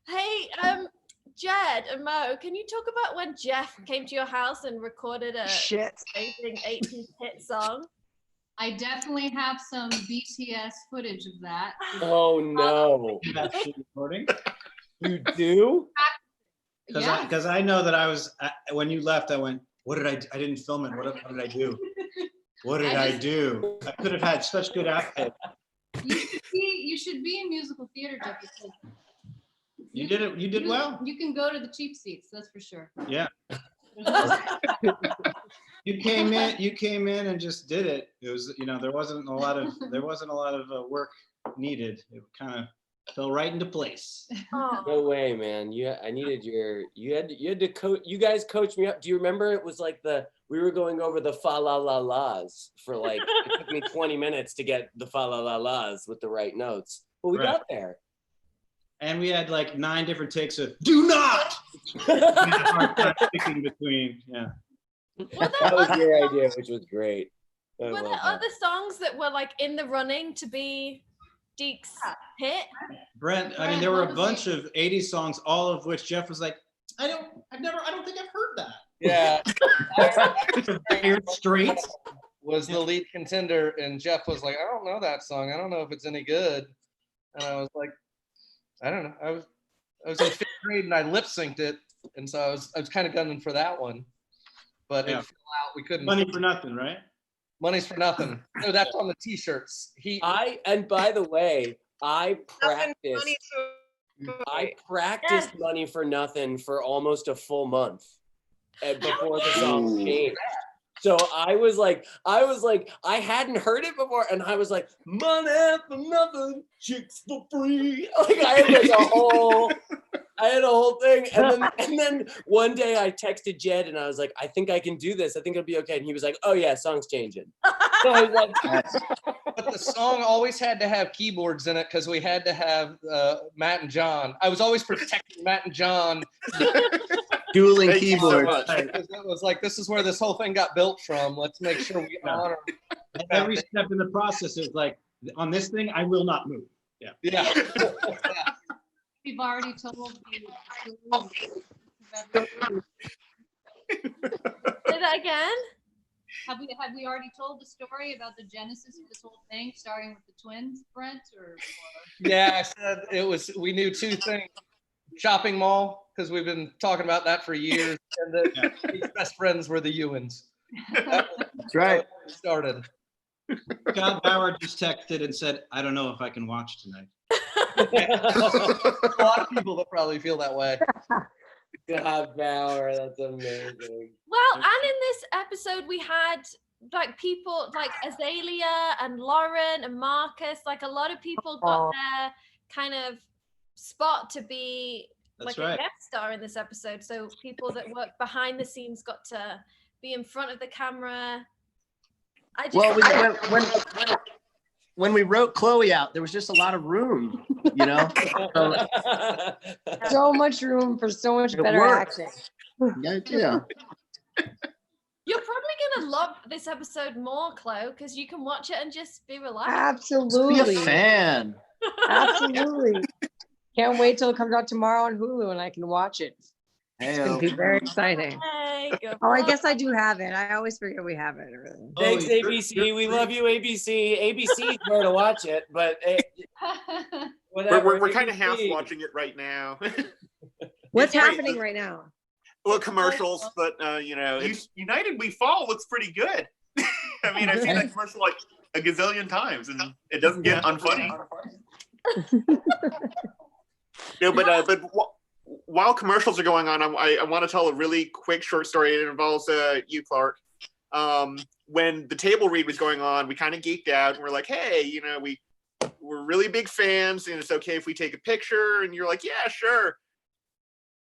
Hey, Jed and Mo, can you talk about when Jeff came to your house and recorded a amazing 80s hit song? I definitely have some BTS footage of that. Oh no. That's recording. You do? Because I know that I was when you left. I went. What did I didn't film it. What did I do? What did I do? I could have had such good outfit. You should be in musical theater, Jeff. You did it. You did well. You can go to the cheap seats. That's for sure. Yeah. You came in and just did it. It was, there wasn't a lot of work needed. It kind of fell right into place. No way, man. I needed you had to coach. You guys coached me up. Do you remember? It was like we were going over the fa la la las for like, it took me 20 minutes to get the fa la la las with the right notes, but we got there. And we had like 9 different takes of "do not." Hard time picking between, yeah. That was your idea, which was great. Were there other songs that were like in the running to be Deke's hit? Brent, I mean, there were a bunch of 80s songs, all of which Jeff was like, I don't think I've heard that. Yeah. Straight was the lead contender, and Jeff was like, I don't know that song. I don't know if it's any good. And I was like, I don't know. I was in 5th grade and I lip synced it, and so I was kind of gunning for that one. But it fell out. We couldn't. Money for nothing, right? Money's for nothing. No, that's on the t-shirts. And by the way, I practiced Money for Nothing for almost a full month before the song changed. So I was like, I hadn't heard it before, and I was like, money for nothing, chicks for free. Like I had a whole thing, and then one day I texted Jed, and I was like, I think I can do this. I think it'll be okay. And he was like, oh yeah, song's changing. So I was like, but the song always had to have keyboards in it because we had to have Matt and John. I was always protecting Matt and John. Dueling keyboards. It was like, this is where this whole thing got built from. Let's make sure we honor. Every step in the process is like, on this thing, I will not move. Yeah. Yeah. We've already told you. Say that again? Have we already told the story about the genesis of this whole thing, starting with the twins, Brent? Or? Yeah, I said we knew 2 things. Shopping mall, because we've been talking about that for years, and the best friends were the YUANs. That's right. Started. Scott Bauer just texted and said, I don't know if I can watch tonight. A lot of people that probably feel that way. God, Bauer, that's amazing. Well, and in this episode, we had like people like Azalea and Lauren and Marcus. Like a lot of people got their kind of spot to be like a guest star in this episode. So people that work behind the scenes got to be in front of the camera. When we wrote Chloe out, there was just a lot of room, So much room for so much better acting. Yeah. You're probably gonna love this episode more, Chloe, because you can watch it and just be relaxed. Absolutely. Be a fan. Absolutely. Can't wait till it comes out tomorrow on Hulu and I can watch it. It's going to be very exciting. Oh, I guess I do have it. I always forget we have it. Thanks, ABC. We love you, ABC. ABC is where to watch it, but whatever. We're kind of half watching it right now. What's happening right now? Well, commercials, but United We Fall looks pretty good. I mean, I've seen that commercial like a gazillion times, and it doesn't get unfunny. But while commercials are going on, I want to tell a really quick short story. It involves you, Clark. When the table read was going on, we kind of geeked out and we're like, hey, we're really big fans, and it's okay if we take a picture. And you're like, yeah, sure.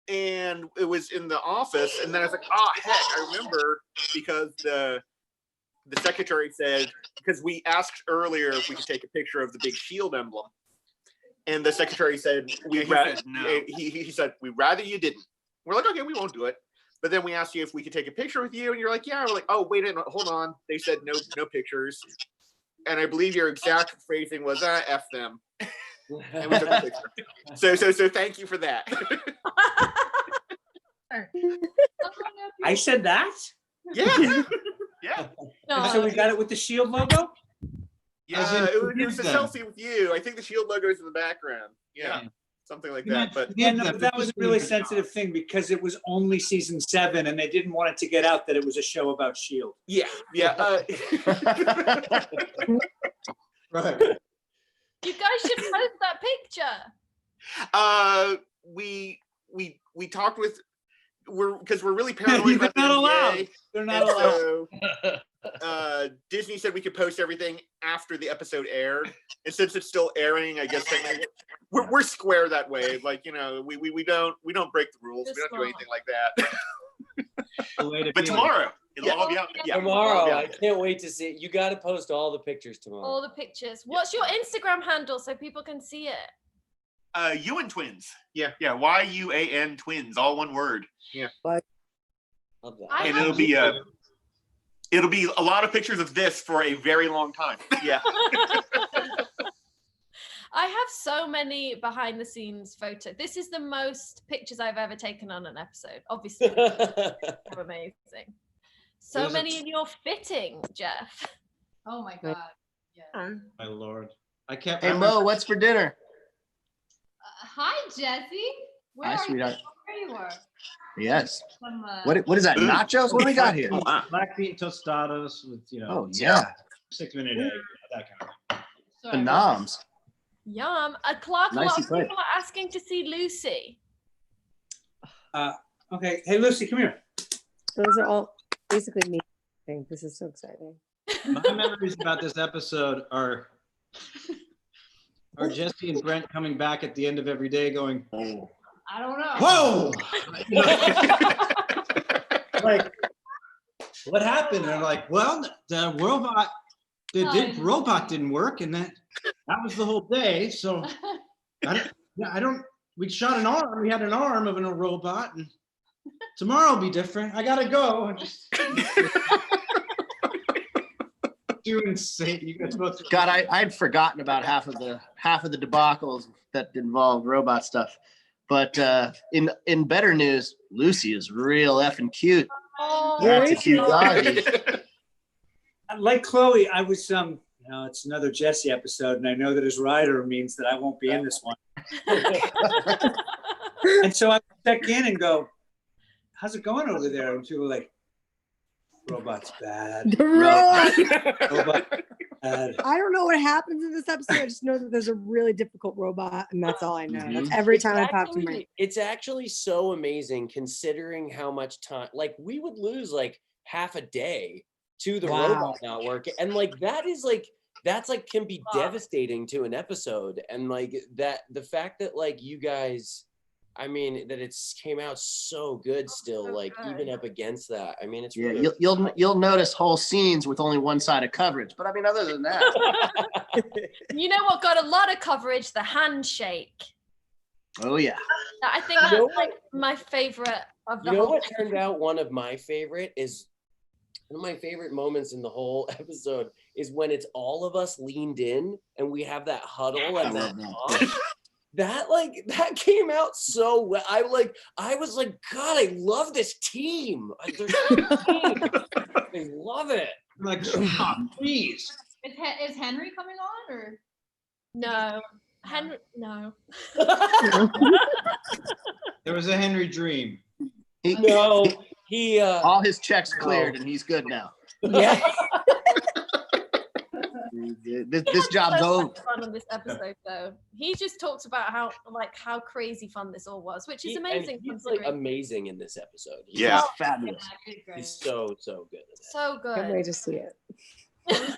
And it was in the office, and then I was like, oh heck, I remember, because the secretary said, because we asked earlier if we could take a picture of the big shield emblem, and the secretary said he said we'd rather you didn't. We're like, okay, we won't do it. But then we asked you if we could take a picture with you, and you're like, yeah. We're like, oh, wait a minute, hold on. They said no pictures, and I believe your exact phrasing was F them. And we took a picture. So thank you for that. I said that? Yeah. Yeah. So we got it with the shield logo? Yeah, it was a selfie with you. I think the shield logo is in the background. Yeah. Something like that. But yeah, no, but that was a really sensitive thing because it was only season 7 and they didn't want it to get out that it was a show about shield. Yeah. Right. You guys should post that picture. We talked with because we're really paranoid about not the allowed. NDA. They're not allowed. So, Disney said we could post everything after the episode aired, and since it's still airing, I guess we're square that way. Like, you know, we don't break the rules. We don't do anything like that. But tomorrow, it'll all be out. Yeah, tomorrow, I can't wait to see it. You got to post all the pictures tomorrow. All the pictures. What's your Instagram handle so people can see it? YUAN twins. Yeah. YUAN twins, all one word. Yeah. Love that. And it'll be a lot of pictures of this for a very long time. Yeah. I have so many behind the scenes photos. This is the most pictures I've ever taken on an episode. Obviously, amazing. So many in your fitting, Jeff. Oh my God. Yeah. My Lord. I can't. Hey Mo, what's for dinner? Hi, Jesse. Where Hi, are sweetheart. you? Where you were? Yes. Some, What is that? Nachos? What do we got here? Black bean tostadas with, you know. Oh yeah. 6-minute egg, that kind of The noms. Yum. Clark, a lot Nicely of people played. are asking to see Lucy. Okay. Hey, Lucy, come here. Those are all basically me. This is so exciting. My memories about this episode are Jesse and Brent coming back at the end of every day going, I don't know. whoa! Like, what happened? And I'm like, well, the robot didn't work, and that was the whole day. So we shot an arm. We had an arm of a robot, and tomorrow will be different. I gotta go. Insane. You guys both. God, I'd forgotten about half of the debacles that involved robot stuff. But in better news, Lucy is real effing cute. Oh, that's a cute doggy. Like Chloe, I was it's another Jesse episode, and I know that his rider means that I won't be in this one. And so I check in and go, "How's it going over there?" And people were like, "Robot's bad." Robot bad. I don't know what happens in this episode. I just know that there's a really difficult robot, and that's all I know. That's every time I pop to my. It's actually so amazing considering how much time. Like, we would lose like half a day to the robot not working, and like that's can be devastating to an episode. And like that, the fact that like you guys. I mean, that it's came out so good still, like even up against that. I mean, it's really you'll notice whole scenes with only one side of coverage, but I mean, other than that, you know what got a lot of coverage? The handshake. Oh yeah. I think that's like my favorite of the whole. You know what episode. turned out one of my favorite moments in the whole episode is when it's all of us leaned in and we have that huddle and that talk. That came out so well. I was like, God, I love this team. I love it. I'm like, oh, please. Is Henry coming on or? No, Henry. No. There was a Henry dream. He all his checks cleared and he's good now. Yeah. This job's over. Fun on this episode, though. He just talks about how crazy fun this all was, which is amazing. He's like amazing in this episode. He's fabulous. He's so good at it. So good. Can't wait to see it.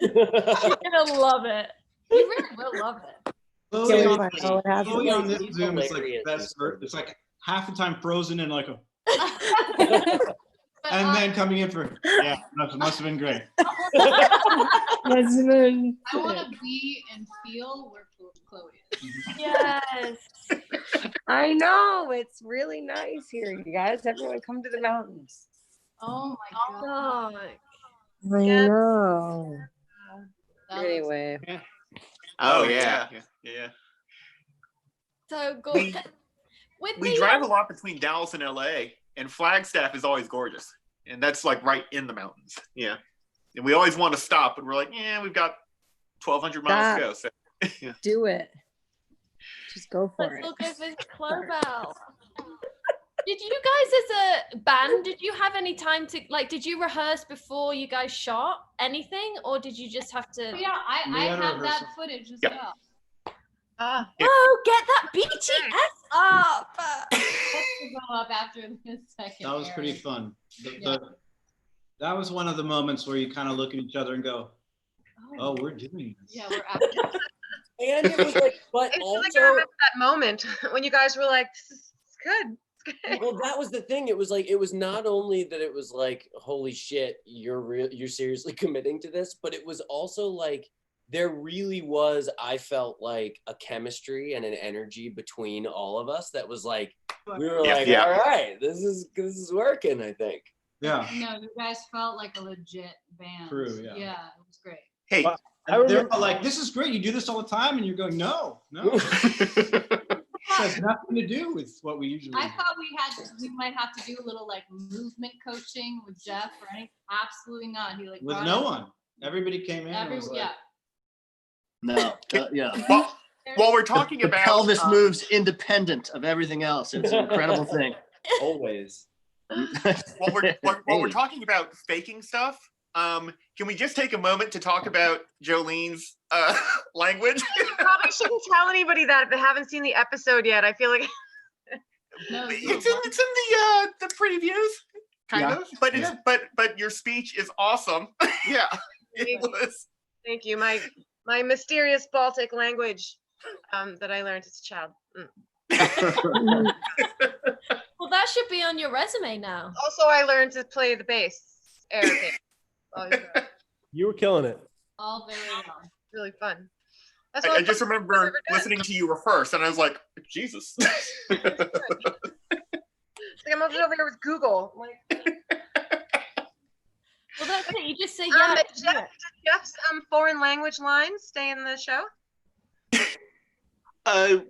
You're gonna love it. You really will love it. Chloe on this Zoom is like the best. It's like half the time frozen and like a. And then coming in for, yeah, must have been great. I want to be and feel where Chloe is. Yes. I know. It's really nice here, you guys. Everyone come to the mountains. Oh my God. I know. Anyway. Oh yeah. Yeah. So good. We drive a lot between Dallas and LA, and Flagstaff is always gorgeous. And that's like right in the mountains. Yeah. And we always want to stop, but we're like, yeah, we've got 1,200 miles to go. So yeah. Do it. Just go for Let's it. all go visit Clobell. Did you guys as a band, did you have any time to, like, did you rehearse before you guys shot anything, or did you just have to? Oh, yeah, I have that footage as well. Oh, get that BTS up! Let's go up after the second. That was pretty fun. That was one of the moments where you kind of look at each other and go, "Oh, we're doing this." Yeah, we're after. And it was like, but I feel also, like I remember that moment when you guys were like, "This is good." well, that was the thing. It was like, it was not only that it was like, holy shit, you're seriously committing to this, but it was also like, there really was, I felt like, a chemistry and an energy between all of us that was like, we were like, all right, this is working, I think. Yeah. No, you guys felt like a legit band. True, yeah. Yeah, it was great. Hey, they're like, "This is great. You do this all the time," and you're going, "No, no." It has nothing to do with what we usually do. I thought we might have to do a little like movement coaching with Jeff or anything. Absolutely not. He like With brought no it- one. Everybody came in and was like, yeah. No, yeah. While we're talking The about pelvis moves independent of everything else. It's an incredible thing. Always. while we're talking about faking stuff, can we just take a moment to talk about Jolene's language? Probably shouldn't tell anybody that if they haven't seen the episode yet. I feel like it's in the previews, kind of. But it's but your speech is awesome. Yeah, it was. Thank you. My mysterious Baltic language that I learned as a child. Well, that should be on your resume now. Also, I learned to play the bass. You were killing it. All very well. Really fun. I just remember listening to you rehearse, and I was like, Jesus. It's like I'm over here with Google. Like, well, that's it. You just say yeah. Did Jeff's foreign language lines stay in the show?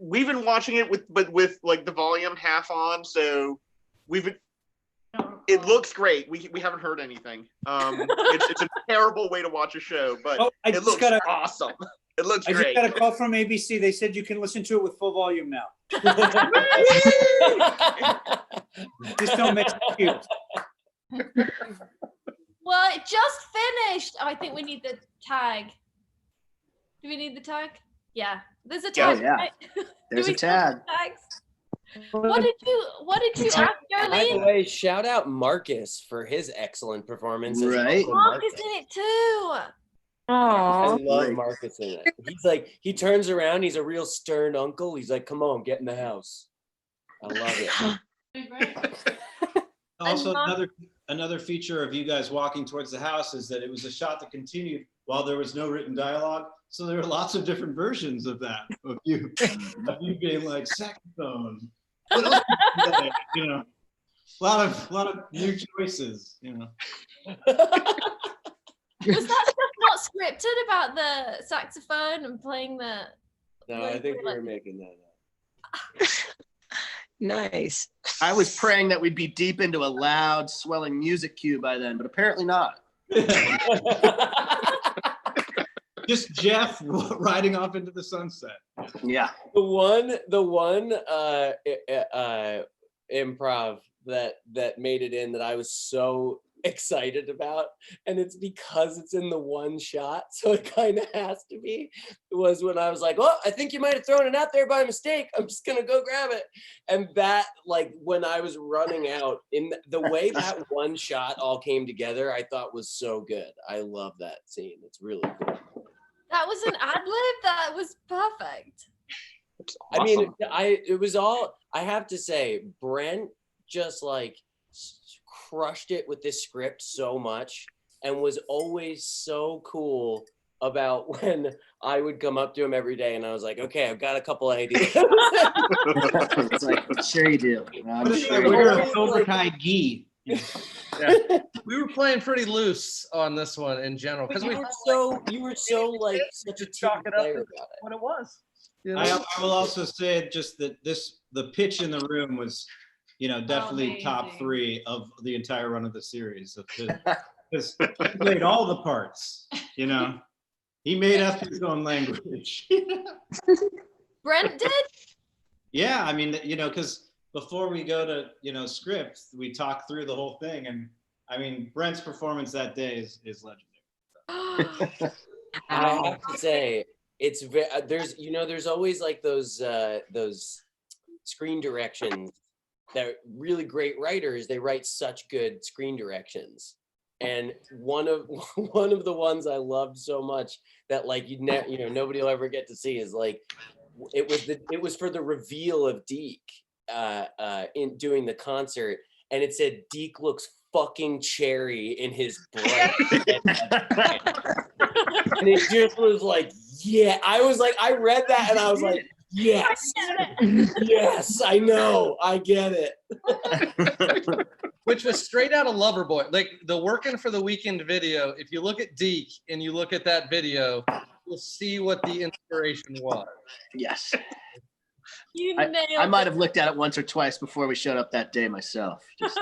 We've been watching it with like the volume half on, so it looks great. We haven't heard anything. It's a terrible way to watch a show, but it looks awesome. It looks great. I just got a call from ABC. They said you can listen to it with full volume now. Just don't make excuses. Well, it just finished. Oh, I think we need the tag. Do we need the tag? Yeah, there's a tag. Yeah. Right? There's a tag. What did you ask, By the Jolene? way, shout out Marcus for his excellent performance. Right. Marcus in it too. I love Marcus in it. He's like, he turns around, he's a real stern uncle. He's like, come on, get in the house. I love it. Also, another feature of you guys walking towards the house is that it was a shot that continued while there was no written dialogue. So there are lots of different versions of that, of you being like saxophone. What else did you say? You know, a lot of new choices. You know. Was that stuff not scripted about the saxophone and playing the? No, I think we were making that up. Nice. I was praying that we'd be deep into a loud, swelling music cue by then, but apparently not. Just Jeff riding off into the sunset. Yeah. The one improv that made it in that I was so excited about, and it's because it's in the one shot, so it kind of has to be, was when I was like, oh, I think you might have thrown it out there by mistake, I'm just gonna go grab it. And that, like, when I was running out, in the way that one shot all came together, I thought was so good. I love that scene. It's really cool. That was an ad lib. That was perfect. Awesome. I mean, it was all, I have to say, Brent just like crushed it with this script so much and was always so cool about when I would come up to him every day and I was like, okay, I've got a couple ideas. It's like, sure you do. I'm sure you We're do. a overtime gi. Yeah. We were playing pretty loose on this one in general because you were so like such a team player about it. What it was. You know? I will also say just that the pitch in the room was, definitely top 3 of the entire run of the series. Because he played all the parts, He made up his own language. Brent did? Yeah, I mean, because before we go to, script, we talk through the whole thing. And I mean, Brent's performance that day is legendary. I have to say, there's always like those screen directions that really great writers, they write such good screen directions. And one of the ones I loved so much that like nobody will ever get to see is like it was for the reveal of Deke in doing the concert, and it said Deke looks fucking cherry in his bright and it just was like, yeah. I read that and I was like, yes, yes, I know, I get it. Which was straight out of Loverboy. Like the Working for the Weekend video, if you look at Deke and you look at that video, you'll see what the inspiration was. Yes. You nailed I might have looked at it once or twice before we showed up that day myself. Just...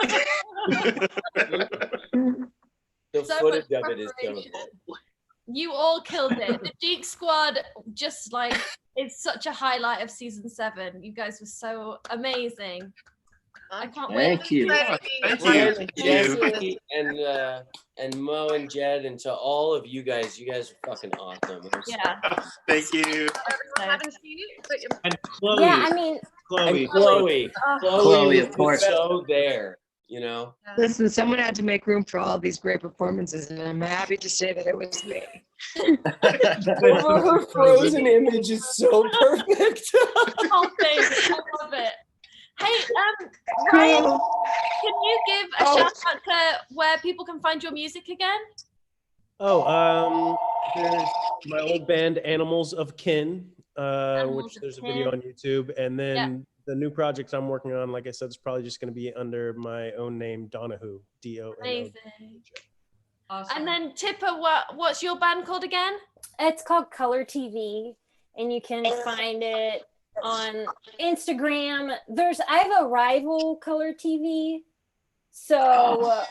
The So footage much of it is preparation. so You all killed it. The Deke Squad just like is such a highlight of season 7. You guys were so amazing. I can't wait. Thank you. Thank And you. Jesse and Mo and Jed, and to all of you guys are fucking awesome. Yeah. Thank you. Haven't seen it, but And Chloe. Yeah, I mean, And Chloe Chloe, of was course. so there, Listen, someone had to make room for all these great performances, and I'm happy to say that it was me. Her frozen image is so perfect. Oh, thanks. I love it. Hey, Ryan, can you give a shout out to where people can find your music again? There's my old band Animals of Kin, which there's a video on YouTube, and then the new projects I'm working on, like I said, it's probably just going to be under my own name, DONOWHO, DONOWHO. Amazing. Awesome. And then Tipper, what's your band called again? it's called Color TV, and you can find it on Instagram. I have a rival Color TV, so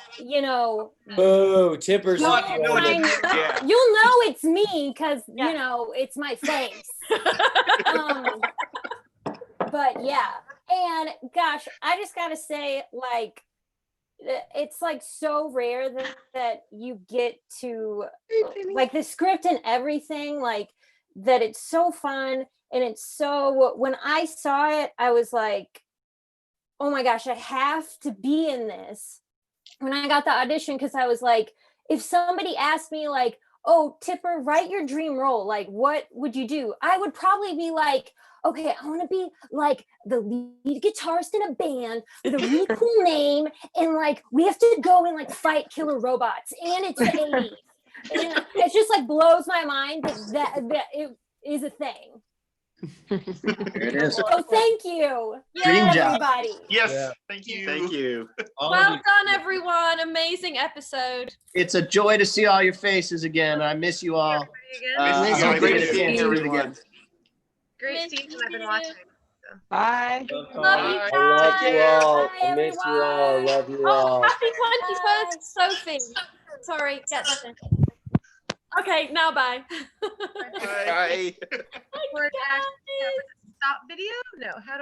Boo, Tipper's you'll know it's me because it's my face. But yeah, and gosh, I just gotta say, like, it's like so rare that you get to like the script and everything, like that it's so fun. And it's so, when I saw it, I was like, oh my gosh, I have to be in this. When I got the audition, because I was like, if somebody asked me like, oh, Tipper, write your dream role, like what would you do? I would probably be like, okay, I want to be like the lead guitarist in a band with a really cool name, and like we have to go and like fight killer robots, and it's the 80s. And it just like blows my mind that it is a thing. There it is. So thank you, Dream job. everybody. Yes, thank you. Thank you. Well done, everyone. Amazing episode. It's a joy to see all your faces again. I miss you all. Miss you. Great seeing you again. Great season I've been watching. Bye. Love you guys. I love you all. I Bye, miss you all. I love you Oh, all. happy 21st, Sophie. Sorry, get that in. Okay, now bye. Bye. Stop video? No, how do